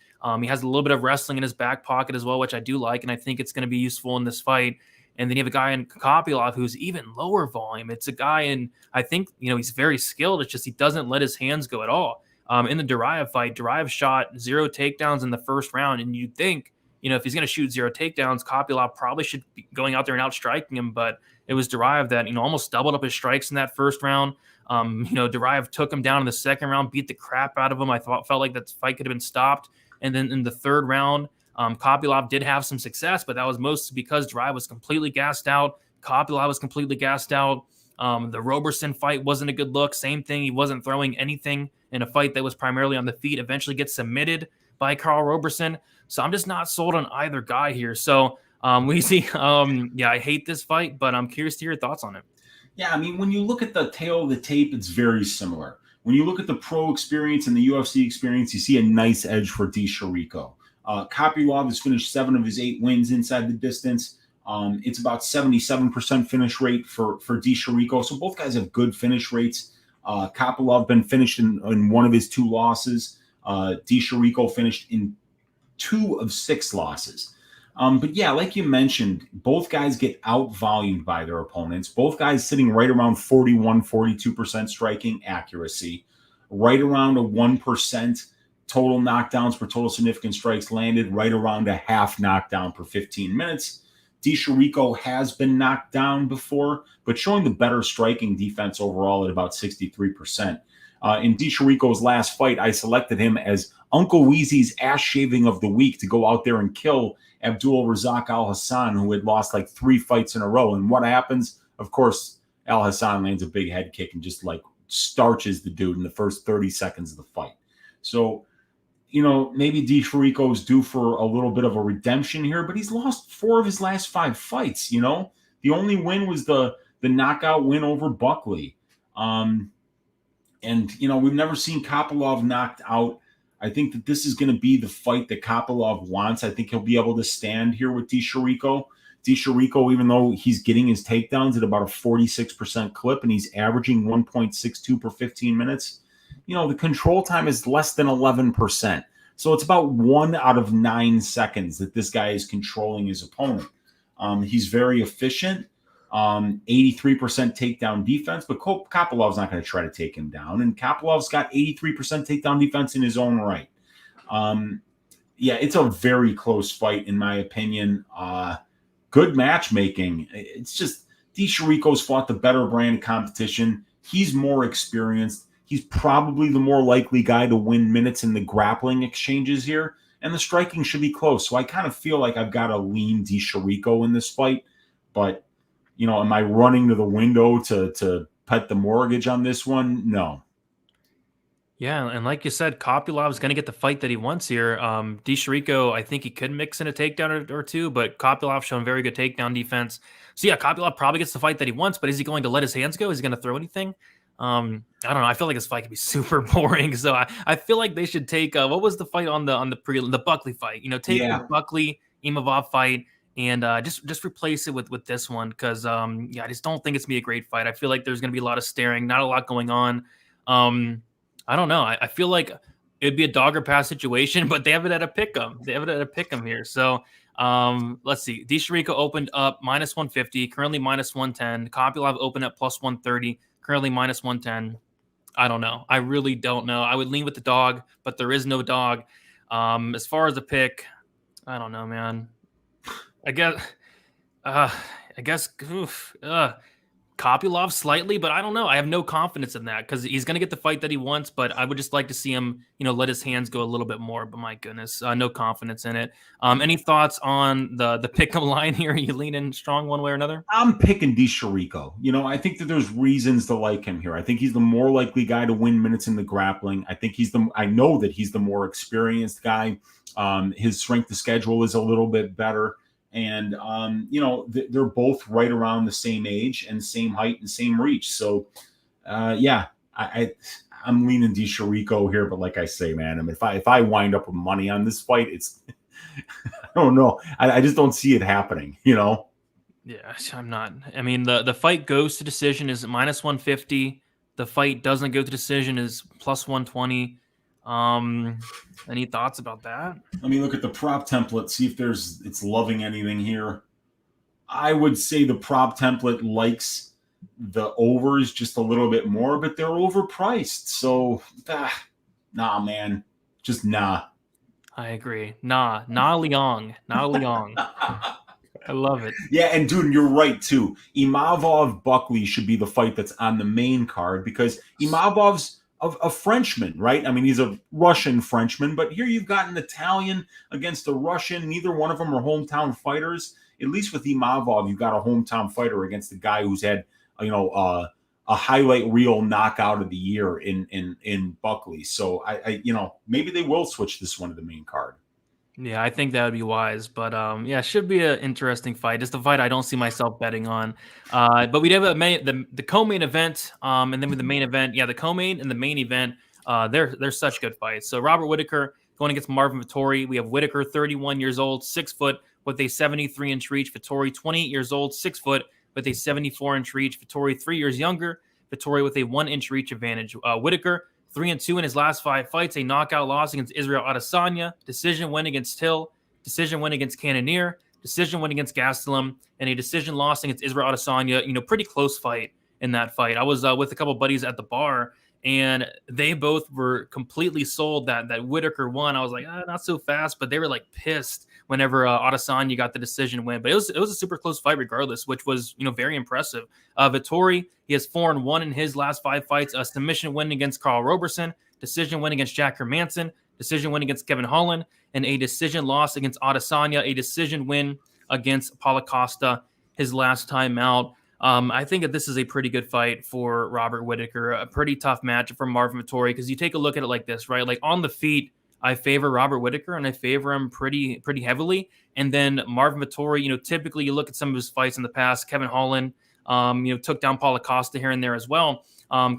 He has a little bit of wrestling in his back pocket as well, which I do like, and I think it's going to be useful in this fight. And then you have a guy in Kopylov who's even lower volume. It's a guy in, I think, he's very skilled. It's just he doesn't let his hands go at all. In the Duraev fight, Duraev shot 0 takedowns in the 1st round, and you'd think, if he's going to shoot 0 takedowns, Kopylov probably should be going out there and outstriking him, but it was Duraev that, almost doubled up his strikes in that 1st round. Duraev took him down in the 2nd round, beat the crap out of him. I felt like that fight could have been stopped. And then in the 3rd round, Kopylov did have some success, but that was mostly because Duraev was completely gassed out. Kopylov was completely gassed out. The Roberson fight wasn't a good look. Same thing. He wasn't throwing anything in a fight that was primarily on the feet, eventually gets submitted by Carl Roberson. So I'm just not sold on either guy here. So we see, I hate this fight, but I'm curious to hear your thoughts on it. Yeah, I mean, when you look at the tail of the tape, it's very similar. When you look at the pro experience and the UFC experience, you see a nice edge for Di Chirico. Kopylov has finished 7 of his 8 wins inside the distance. It's about 77% finish rate for Di Chirico. So both guys have good finish rates. Kopylov been finished in 1 of his 2 losses. Di Chirico finished in 2 of 6 losses. But yeah, like you mentioned, both guys get out-volumed by their opponents. Both guys sitting right around 41, 42% striking accuracy, right around a 1% total knockdowns per total significant strikes landed, right around a half knockdown per 15 minutes. Di Chirico has been knocked down before, but showing the better striking defense overall at about 63%. In Di Chirico's last fight, I selected him as Uncle Weezy's ass shaving of the week to go out there and kill Abdulrazak Al-Hassan, who had lost like 3 fights in a row. And what happens? Of course, Al-Hassan lands a big head kick and just like starches the dude in the first 30 seconds of the fight. So, maybe Di Chirico's due for a little bit of a redemption here, but he's lost 4 of his last 5 fights. The only win was the knockout win over Buckley. And, we've never seen Kopylov knocked out. I think that this is going to be the fight that Kopylov wants. I think he'll be able to stand here with Di Chirico. Di Chirico, even though he's getting his takedowns at about a 46% clip and he's averaging 1.62 per 15 minutes, the control time is less than 11%. So it's about 1 out of 9 seconds that this guy is controlling his opponent. He's very efficient. 83% takedown defense, but Kopylov's not going to try to take him down. And Kopylov's got 83% takedown defense in his own right. It's a very close fight, in my opinion. Good matchmaking. It's just Di Chirico's fought the better brand of competition. He's more experienced. He's probably the more likely guy to win minutes in the grappling exchanges here. And the striking should be close. So I kind of feel like I've got to lean Di Chirico in this fight. But am I running to the window to pet the mortgage on this one? No. Yeah, and like you said, Kopylov is going to get the fight that he wants here. Chirico, I think he could mix in a takedown or two, but Kopylov shown very good takedown defense. So yeah, Kopylov probably gets the fight that he wants, but is he going to let his hands go? Is he going to throw anything? I don't know. I feel like this fight could be super boring. So I feel like they should take what was the fight on the Buckley fight? Take the Yeah. Buckley Imavov fight and just replace it with this one because I just don't think it's gonna be a great fight. I feel like there's gonna be a lot of staring, not a lot going on. Um, I don't know. I feel like it'd be a dog or pass situation, but they have it at a pick 'em. They have it at a pick 'em here. So let's see. Chirico opened up minus 150, currently minus 110. Kopylov opened up plus 130, currently minus 110. I don't know. I really don't know. I would lean with the dog, but there is no dog. As far as the pick, I don't know, man. I guess, uh, I guess, Kopylov slightly, but I don't know. I have no confidence in that because he's going to get the fight that he wants, but I would just like to see him, let his hands go a little bit more. But my goodness, no confidence in it. Any thoughts on the pick 'em line here? Are you leaning strong one way or another? I'm picking Chirico. I think that there's reasons to like him here. I think he's the more likely guy to win minutes in the grappling. I know that he's the more experienced guy. His strength of schedule is a little bit better. And, they're both right around the same age and same height and same reach. So, yeah, I'm leaning Chirico here. But like I say, man, I mean, if I wind up with money on this fight, it's I don't know. I just don't see it happening, Yeah, I'm not. I mean, the fight goes to decision is minus 150. The fight doesn't go to decision is plus 120. Any thoughts about that? Let me look at the prop template, see if it's loving anything here. I would say the prop template likes the overs just a little bit more, but they're overpriced. So, nah, man. Just nah. I agree. Nah Liang. I love it. Yeah, and dude, you're right too. Imavov Buckley should be the fight that's on the main card because Imavov's a Frenchman, right? I mean, he's a Russian Frenchman, but here you've got an Italian against a Russian. Neither one of them are hometown fighters. At least with Imavov, you've got a hometown fighter against a guy who's had, a highlight reel knockout of the year in Buckley. So I maybe they will switch this one to the main card. Yeah, I think that would be wise. But yeah, should be an interesting fight. It's the fight I don't see myself betting on. But we have the co-main event, and then with the main event. Yeah, the co-main and the main event. They're such good fights. So Robert Whittaker going against Marvin Vettori. We have Whittaker, 31 years old, 6 foot with a 73-inch reach. Vettori, 28 years old, 6 foot with a 74-inch reach. Vettori, 3 years younger. Vettori with a 1-inch reach advantage. Whittaker, 3-2 in his last 5 fights, a knockout loss against Israel Adesanya, decision win against Till, decision win against Cannonier, decision win against Gastelum, and a decision loss against Israel Adesanya. Pretty close fight in that fight. I was with a couple buddies at the bar, and they both were completely sold that Whittaker won. I was like, not so fast, but they were like pissed whenever Adesanya got the decision win. But it was a super close fight regardless, which was very impressive. Vettori, he has 4-1 in his last 5 fights. A submission win against Carl Roberson, decision win against Jack Hermanson, decision win against Kevin Holland, and a decision loss against Adesanya, a decision win against Paulo Costa his last time out. I think that this is a pretty good fight for Robert Whittaker, a pretty tough match for Marvin Vettori, because you take a look at it like this, right? Like on the feet, I favor Robert Whittaker, and I favor him pretty heavily. And then Marvin Vettori, typically you look at some of his fights in the past, Kevin Holland, took down Paulo Costa here and there as well,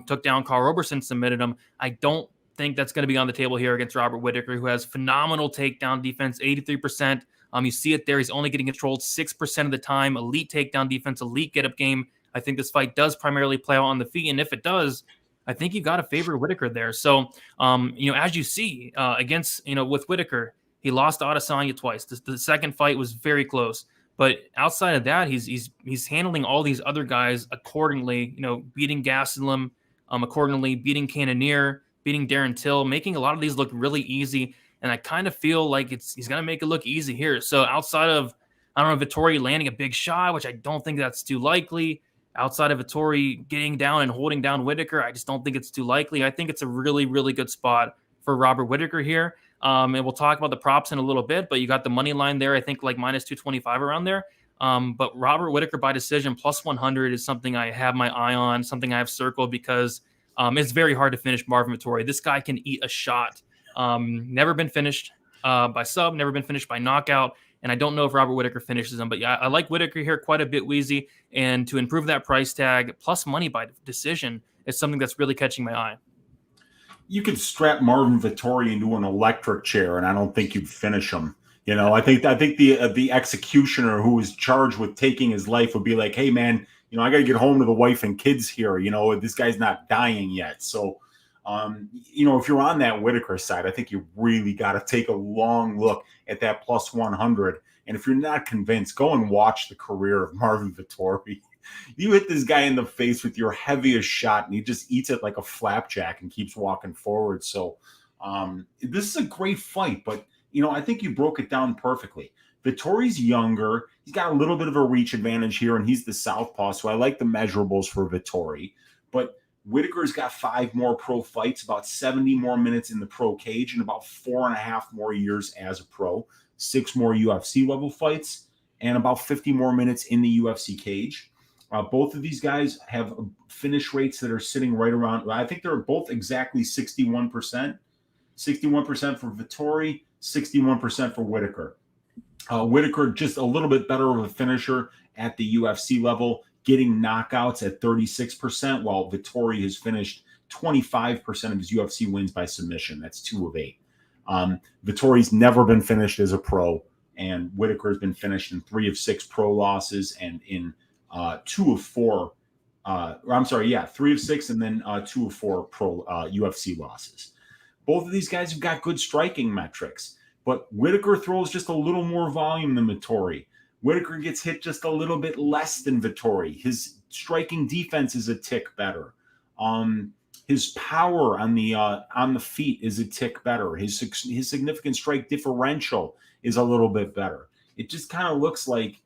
took down Carl Roberson, submitted him. I don't think that's going to be on the table here against Robert Whittaker, who has phenomenal takedown defense, 83%. You see it there. He's only getting controlled 6% of the time. Elite takedown defense, elite get-up game. I think this fight does primarily play out on the feet, and if it does, I think you got to favor Whittaker there. So, as you see against, with Whittaker, he lost to Adesanya twice. The second fight was very close, but outside of that, he's handling all these other guys accordingly. Beating Gastelum, accordingly, beating Cannonier, beating Darren Till, making a lot of these look really easy. And I kind of feel like he's going to make it look easy here. So outside of, I don't know, Vettori landing a big shot, which I don't think that's too likely. Outside of Vettori getting down and holding down Whittaker, I just don't think it's too likely. I think it's a really, really good spot for Robert Whittaker here. And we'll talk about the props in a little bit, but you got the money line there, I think like minus 225 around there. But Robert Whittaker by decision plus 100 is something I have my eye on, something I have circled because It's very hard to finish Marvin Vettori. This guy can eat a shot. Never been finished by sub, never been finished by knockout. And I don't know if Robert Whittaker finishes him. But yeah, I like Whittaker here quite a bit, Weezy. And to improve that price tag, plus money by decision, is something that's really catching my eye. You could strap Marvin Vettori into an electric chair, and I don't think you'd finish him. I think the executioner who was charged with taking his life would be like, hey, man, I got to get home to the wife and kids here. This guy's not dying yet. So, if you're on that Whittaker side, I think you really got to take a long look at that plus 100. And if you're not convinced, go and watch the career of Marvin Vettori. You hit this guy in the face with your heaviest shot, and he just eats it like a flapjack and keeps walking forward. So this is a great fight, but I think you broke it down perfectly. Vettori's younger. He's got a little bit of a reach advantage here, and he's the southpaw, so I like the measurables for Vettori. But Whittaker's got 5 more pro fights, about 70 more minutes in the pro cage, and about 4.5 more years as a pro, 6 more UFC level fights, and about 50 more minutes in the UFC cage. Both of these guys have finish rates that are sitting right around, I think they're both exactly 61%. 61% for Vettori, 61% for Whittaker. Whittaker just a little bit better of a finisher at the UFC level, getting knockouts at 36%, while Vettori has finished 25% of his UFC wins by submission. That's 2 of 8. Vettori's never been finished as a pro, and Whittaker's been finished in 3 of 6 pro losses and in 2 of 4. 3 of 6 and then 2 of 4 pro UFC losses. Both of these guys have got good striking metrics, but Whittaker throws just a little more volume than Vettori. Whittaker gets hit just a little bit less than Vettori. His striking defense is a tick better. His power on the feet is a tick better. His significant strike differential is a little bit better. It just kind of looks like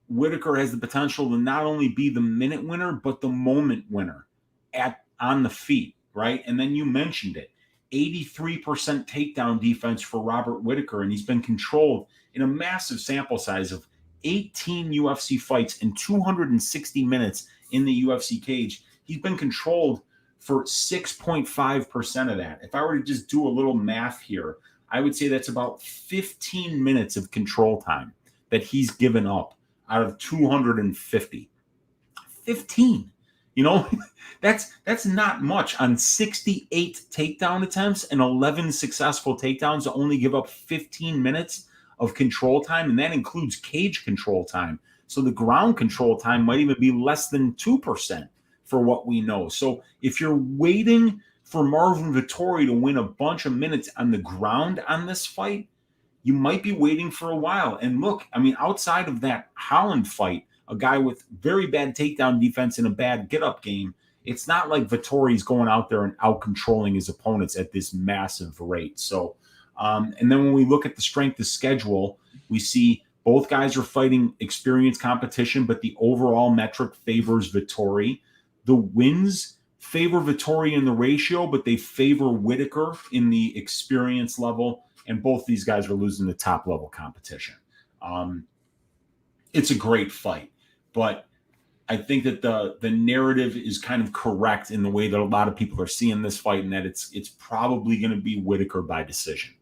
Whittaker has the potential to not only be the minute winner, but the moment winner on the feet, right? And then you mentioned it. 83% takedown defense for Robert Whittaker, and he's been controlled in a massive sample size of 18 UFC fights and 260 minutes in the UFC cage. He's been controlled for 6.5% of that. If I were to just do a little math here, I would say that's about 15 minutes of control time that he's given up out of 250. 15. That's not much on 68 takedown attempts and 11 successful takedowns to only give up 15 minutes of control time, and that includes cage control time. So the ground control time might even be less than 2% for what we know. So if you're waiting for Marvin Vettori to win a bunch of minutes on the ground on this fight, you might be waiting for a while. And look, outside of that Holland fight, a guy with very bad takedown defense and a bad get-up game, it's not like Vettori's going out there and out-controlling his opponents at this massive rate. So, and then when we look at the strength of schedule, we see both guys are fighting experienced competition, but the overall metric favors Vettori. The wins favor Vettori in the ratio, but they favor Whittaker in the experience level, and both these guys are losing the top-level competition. It's a great fight. But I think that the narrative is kind of correct in the way that a lot of people are seeing this fight, and that it's probably going to be Whittaker by decision.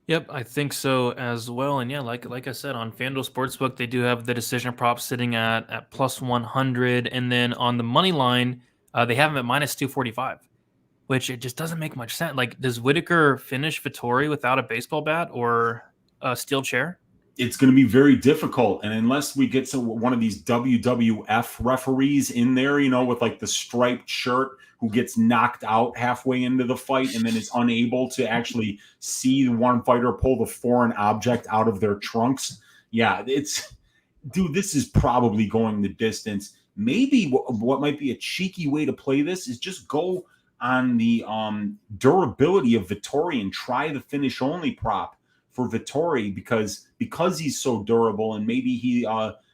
Yep, I think so as well. And yeah, like I said, on FanDuel Sportsbook, they do have the decision prop sitting at plus 100. And then on the money line, they have them at minus 245, which it just doesn't make much sense. Like, does Whittaker finish Vettori without a baseball bat or a steel chair? It's going to be very difficult. And unless we get to one of these WWF referees in there, with like the striped shirt, who gets knocked out halfway into the fight and then is unable to actually see the one fighter pull the foreign object out of their trunks. Yeah, this is probably going the distance. Maybe what might be a cheeky way to play this is just go on the durability of Vettori and try the finish only prop for Vettori because he's so durable, and maybe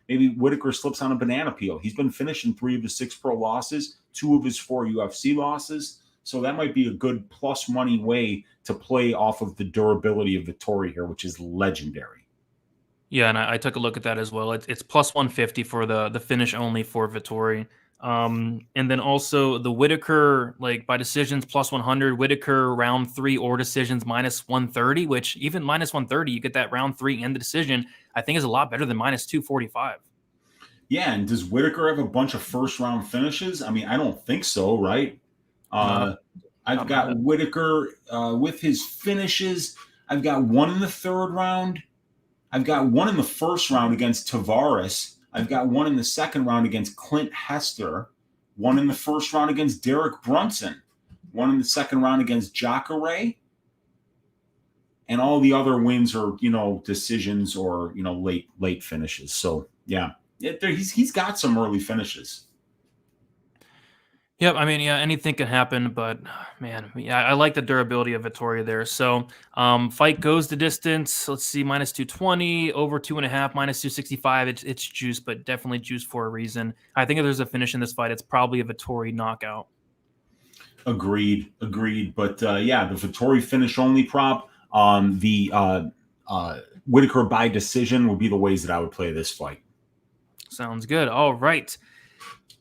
maybe Whittaker slips on a banana peel. He's been finishing 3 of his 6 pro losses, 2 of his 4 UFC losses. So that might be a good plus money way to play off of the durability of Vettori here, which is legendary. Yeah, and I took a look at that as well. It's plus 150 for the finish only for Vettori. And then also the Whittaker, like by decisions plus 100, Whittaker round 3 or decisions minus 130, which even minus 130, you get that round 3 and the decision, I think is a lot better than minus 245. Yeah, and does Whittaker have a bunch of first round finishes? I mean, I don't think so, right? I've got Whittaker with his finishes. I've got one in the 3rd round. I've got one in the 1st round against Tavares. I've got one in the 2nd round against Clint Hester. One in the 1st round against Derek Brunson. One in the 2nd round against Jacare. And all the other wins are, decisions or, late finishes. So, yeah, he's got some early finishes. Yep, I mean, yeah, anything can happen, but man, yeah, I like the durability of Vettori there. So, fight goes the distance. Let's see, minus 220, over 2.5, minus 265. It's juice, but definitely juice for a reason. I think if there's a finish in this fight, it's probably a Vettori knockout. Agreed. But yeah, the Vettori finish only prop, the Whittaker by decision would be the ways that I would play this fight. Sounds good. All right.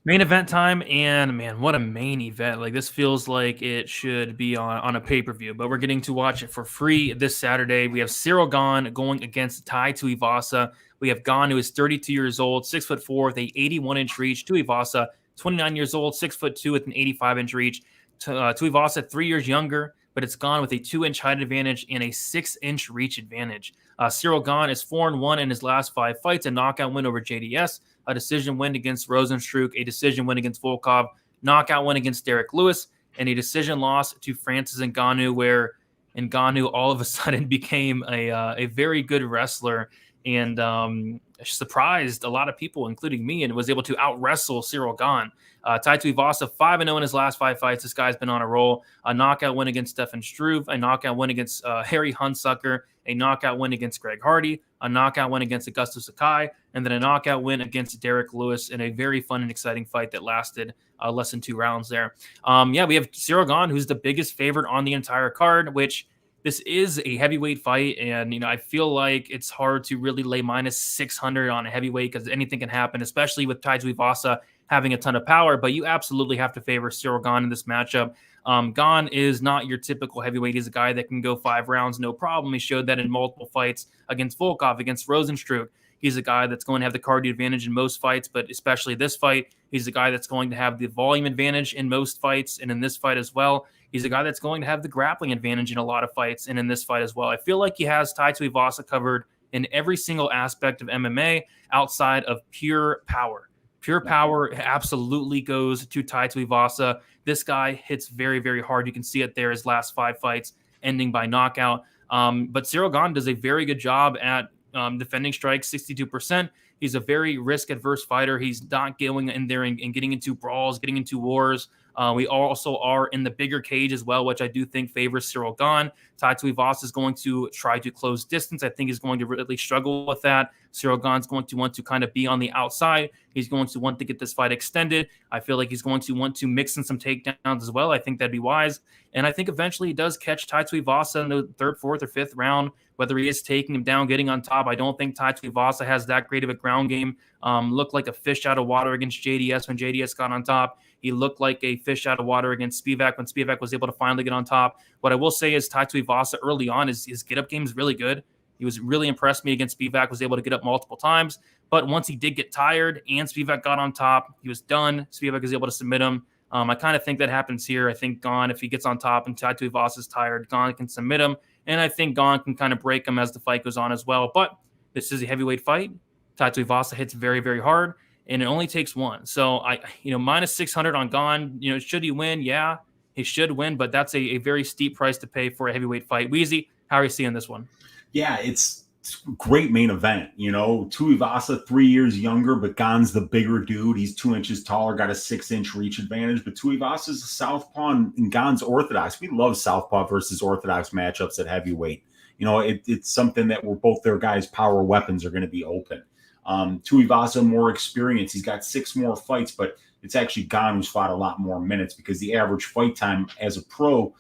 Main event time, and man, what a main event. Like, this feels like it should be on a pay-per-view, but we're getting to watch it for free this Saturday. We have Ciryl Gane going against Tai Tuivasa. We have Gane, who is 32 years old, 6'4", with a 81-inch reach. Tuivasa, 29 years old, 6'2", with an 85-inch reach. Tuivasa, 3 years younger, but it's Gane with a 2-inch height advantage and a 6-inch reach advantage. Ciryl Gane is 4-1 in his last 5 fights, a knockout win over JDS, a decision win against Rozenstruik, a decision win against Volkov, knockout win against Derek Lewis, and a decision loss to Francis Ngannou, where Ngannou all of a sudden became a very good wrestler and surprised a lot of people, including me, and was able to out-wrestle Ciryl Gane. Tai Tuivasa, 5-0 in his last 5 fights. This guy's been on a roll. A knockout win against Stefan Struve, a knockout win against Harry Hunsucker, a knockout win against Greg Hardy, a knockout win against Augusto Sakai, and then a knockout win against Derek Lewis in a very fun and exciting fight that lasted less than 2 rounds there. Yeah, we have Ciryl Gane, who's the biggest favorite on the entire card, which this is a heavyweight fight, and I feel like it's hard to really lay minus 600 on a heavyweight because anything can happen, especially with Tai Tuivasa having a ton of power, but you absolutely have to favor Ciryl Gane in this matchup. Gane is not your typical heavyweight. He's a guy that can go 5 rounds, no problem. He showed that in multiple fights against Volkov, against Rozenstruik. He's a guy that's going to have the cardio advantage in most fights, but especially this fight, he's a guy that's going to have the volume advantage in most fights, and in this fight as well. He's a guy that's going to have the grappling advantage in a lot of fights, and in this fight as well. I feel like he has Tai Tuivasa covered in every single aspect of MMA outside of pure power. Pure power absolutely goes to Tai Tuivasa. This guy hits very, very hard. You can see it there, his last 5 fights ending by knockout. But Ciryl Gane does a very good job at defending strikes, 62%. He's a very risk-adverse fighter. He's not going in there and getting into brawls, getting into wars. We also are in the bigger cage as well, which I do think favors Ciryl Gane. Tai Tuivasa is going to try to close distance. I think he's going to really struggle with that. Ciryl Gane's going to want to kind of be on the outside. He's going to want to get this fight extended. I feel like he's going to want to mix in some takedowns as well. I think that'd be wise. And I think eventually he does catch Tai Tuivasa in the 3rd, 4th, or 5th round, whether he is taking him down, getting on top. I don't think Tai Tuivasa has that great of a ground game. Looked like a fish out of water against JDS when JDS got on top. He looked like a fish out of water against Spivak when Spivak was able to finally get on top. What I will say is Tai Tuivasa early on, his get-up game is really good. He was really impressed me against Spivak, was able to get up multiple times. But once he did get tired and Spivak got on top, he was done. Spivak was able to submit him. I kind of think that happens here. I think Gane, if he gets on top and Tai Tuivasa is tired, Gane can submit him. And I think Gane can kind of break him as the fight goes on as well. But this is a heavyweight fight. Tai Tuivasa hits very, very hard, and it only takes one. So minus 600 on Gane. Should he win? Yeah, he should win, but that's a very steep price to pay for a heavyweight fight. Weezy, how are you seeing this one? Yeah, it's a great main event. Tuivasa 3 years younger, but Gane's the bigger dude. He's 2 inches taller, got a 6-inch reach advantage. But Tuivasa's a southpaw and Gane's orthodox. We love southpaw versus orthodox matchups at heavyweight. It's something that where both their guys' power weapons are going to be open. Tuivasa more experience. He's got 6 more fights, but it's actually Gane who's fought a lot more minutes because the average fight time as a pro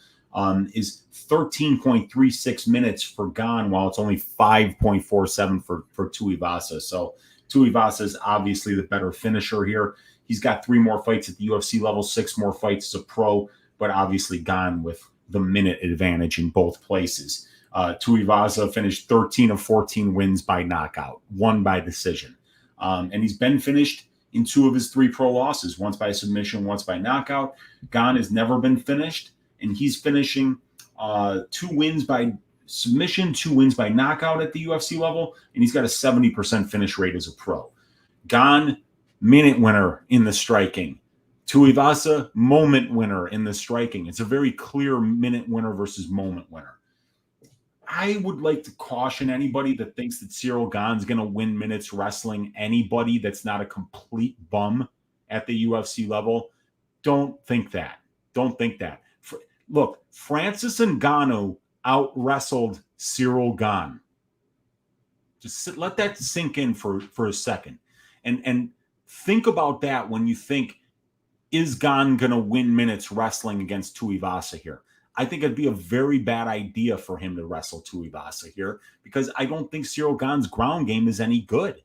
is 13.36 minutes for Gane, while it's only 5.47 for Tuivasa. So Tuivasa is obviously the better finisher here. He's got 3 more fights at the UFC level, 6 more fights as a pro, but obviously Gane with the minute advantage in both places. Tuivasa finished 13 of 14 wins by knockout, 1 by decision. And he's been finished in 2 of his 3 pro losses, once by submission, once by knockout. Gane has never been finished, and he's finishing 2 wins by submission, 2 wins by knockout at the UFC level, and he's got a 70% finish rate as a pro. Gane, minute winner in the striking. Tuivasa, moment winner in the striking. It's a very clear minute winner versus moment winner. I would like to caution anybody that thinks that Ciryl Gane's going to win minutes wrestling anybody that's not a complete bum at the UFC level. Don't think that. Don't think that. Look, Francis Ngannou out-wrestled Ciryl Gane. Just let that sink in for a second. And think about that when you think, is Gane going to win minutes wrestling against Tuivasa here? I think it'd be a very bad idea for him to wrestle Tuivasa here because I don't think Ciryl Gane's ground game is any good.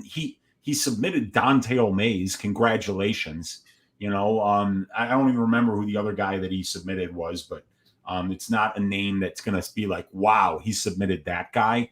He submitted Dante O'Mays. Congratulations. I don't even remember who the other guy that he submitted was, but it's not a name that's going to be like, wow, he submitted that guy.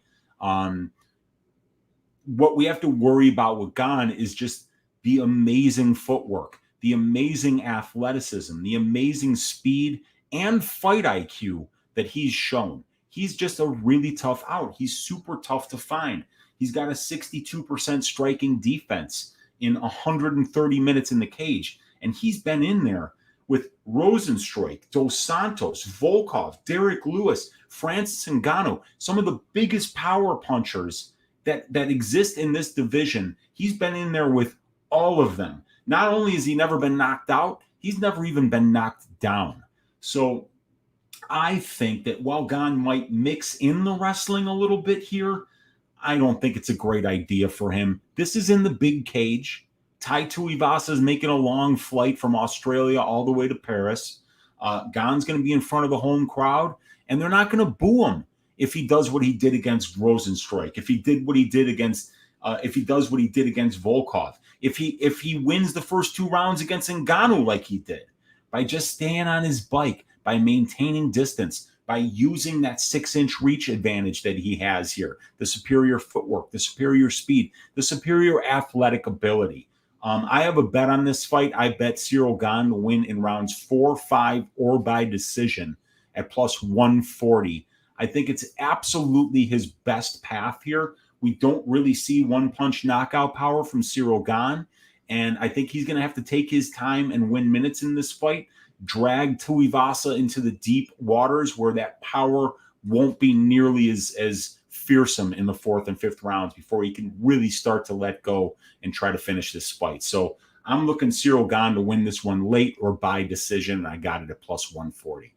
What we have to worry about with Gane is just the amazing footwork, the amazing athleticism, the amazing speed and fight IQ that he's shown. He's just a really tough out. He's super tough to find. He's got a 62% striking defense in 130 minutes in the cage. And he's been in there with Rosenstruik, Dos Santos, Volkov, Derek Lewis, Francis Ngannou, some of the biggest power punchers that exist in this division. He's been in there with all of them. Not only has he never been knocked out, he's never even been knocked down. So I think that while Gane might mix in the wrestling a little bit here, I don't think it's a great idea for him. This is in the big cage. Tai Tuivasa is making a long flight from Australia all the way to Paris. Gane's going to be in front of the home crowd, and they're not going to boo him if he does what he did against Rosenstruik, if he did what he did against, if he does what he did against Volkov, if he wins the first 2 rounds against Ngannou like he did, by just staying on his bike, by maintaining distance, by using that 6-inch reach advantage that he has here, the superior footwork, the superior speed, the superior athletic ability. I have a bet on this fight. I bet Ciryl Gane to win in rounds 4, 5, or by decision at plus 140. I think it's absolutely his best path here. We don't really see one-punch knockout power from Ciryl Gane, and I think he's going to have to take his time and win minutes in this fight, drag Tuivasa into the deep waters where that power won't be nearly as fearsome in the 4th and 5th rounds before he can really start to let go and try to finish this fight. So I'm looking Ciryl Gane to win this one late or by decision, and I got it at plus 140.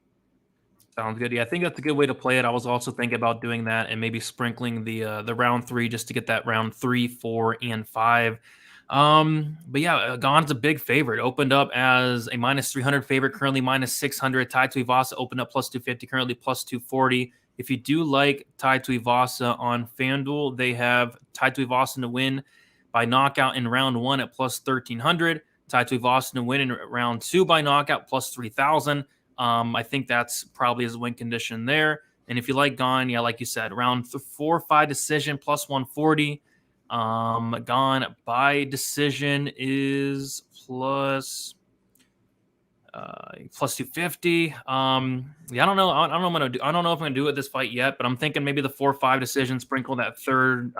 Sounds good. Yeah, I think that's a good way to play it. I was also thinking about doing that and maybe sprinkling the round 3 just to get that round 3, 4, and 5. But yeah, Gane's a big favorite. Opened up as a minus 300 favorite, currently minus 600. Tai Tuivasa opened up plus 250, currently plus 240. If you do like Tai Tuivasa on FanDuel, they have Tai Tuivasa to win by knockout in round 1 at plus 1,300. Tai Tuivasa to win in round 2 by knockout plus 3,000. I think that's probably his win condition there. And if you like Gane, yeah, like you said, round 4, 5 decision plus 140. Gane by decision is plus 250. Yeah, I don't know. I don't know if I'm gonna do it this fight yet, but I'm thinking maybe the 4-5 decision, sprinkle that third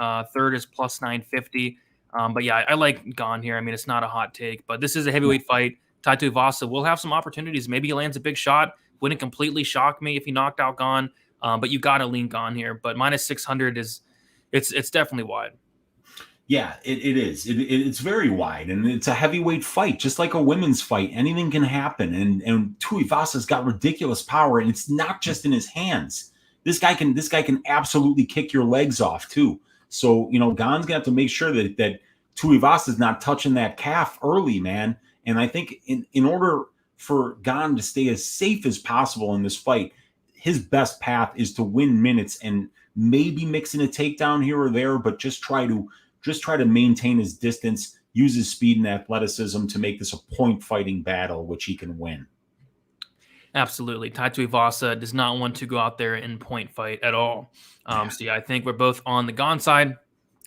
is plus 950. But yeah, I like Gane here. I mean, it's not a hot take, but this is a heavyweight fight. Tai Tuivasa will have some opportunities. Maybe he lands a big shot. Wouldn't completely shock me if he knocked out Gane. But you got to lean Gane here. But minus 600 it's definitely wide. Yeah, it is. It's very wide, and it's a heavyweight fight, just like a women's fight. Anything can happen, and Tuivasa's got ridiculous power, and it's not just in his hands. This guy can absolutely kick your legs off too. So Gane's gonna have to make sure that Tuivasa's not touching that calf early, man. And I think in order for Gane to stay as safe as possible in this fight, his best path is to win minutes and maybe mix in a takedown here or there, but just try to maintain his distance, use his speed and athleticism to make this a point fighting battle, which he can win. Absolutely. Tai Tuivasa does not want to go out there and point fight at all. So yeah, I think we're both on the Gane side.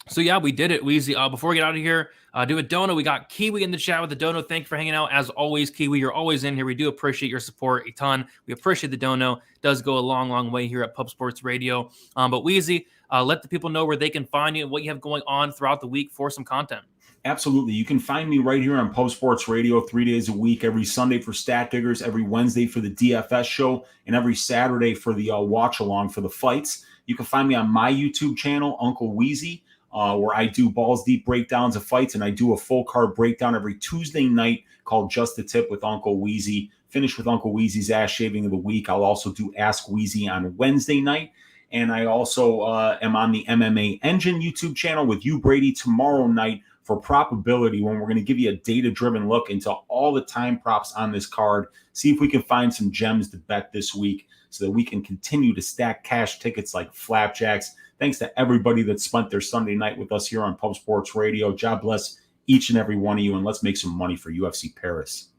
So yeah, we did it, Weezy. Before we get out of here, do a dono. We got Kiwi in the chat with the dono. Thank you for hanging out. As always, Kiwi, you're always in here. We do appreciate your support a ton. We appreciate the dono. It does go a long, long way here at Pub Sports Radio. But Weezy, let the people know where they can find you and what you have going on throughout the week for some content. Absolutely. You can find me right here on Pub Sports Radio 3 days a week, every Sunday for Stat Diggers, every Wednesday for the DFS show, and every Saturday for the watch along for the fights. You can find me on my YouTube channel, Uncle Weezy, where I do balls deep breakdowns of fights, and I do a full card breakdown every Tuesday night called Just a Tip with Uncle Weezy. Finish with Uncle Weezy's ass shaving of the week. I'll also do Ask Weezy on Wednesday night. And I also am on the MMA Engine YouTube channel with you, Brady, tomorrow night for Probability, when we're going to give you a data-driven look into all the time props on this card, see if we can find some gems to bet this week so that we can continue to stack cash tickets like flapjacks. Thanks to everybody that spent their Sunday night with us here on Pub Sports Radio. God bless each and every one of you, and let's make some money for UFC Paris.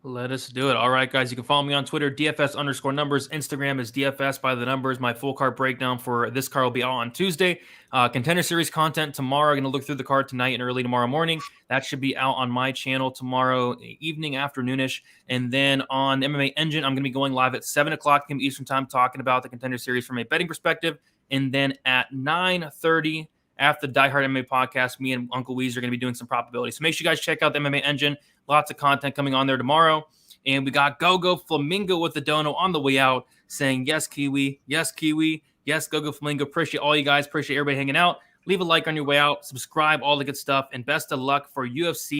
Let us do it. All right, guys. You can follow me on Twitter, DFS_numbers. Instagram is DFS by the numbers. My full card breakdown for this card will be out on Tuesday. Contender Series content tomorrow. I'm going to look through the card tonight and early tomorrow morning. That should be out on my channel tomorrow evening, afternoonish. And then on the MMA Engine, I'm going to be going live at 7 o'clock p.m. Eastern Time talking about the Contender Series from a betting perspective. And then at 9:30 after the Die Hard MMA podcast, me and Uncle Weezy are going to be doing some probability. So make sure you guys check out the MMA Engine. Lots of content coming on there tomorrow. And we got Gogo Flamingo with the dono on the way out saying, yes, Kiwi. Yes, Kiwi. Yes, Gogo Flamingo. Appreciate all you guys. Appreciate everybody hanging out. Leave a like on your way out. Subscribe, all the good stuff. And best of luck for UFC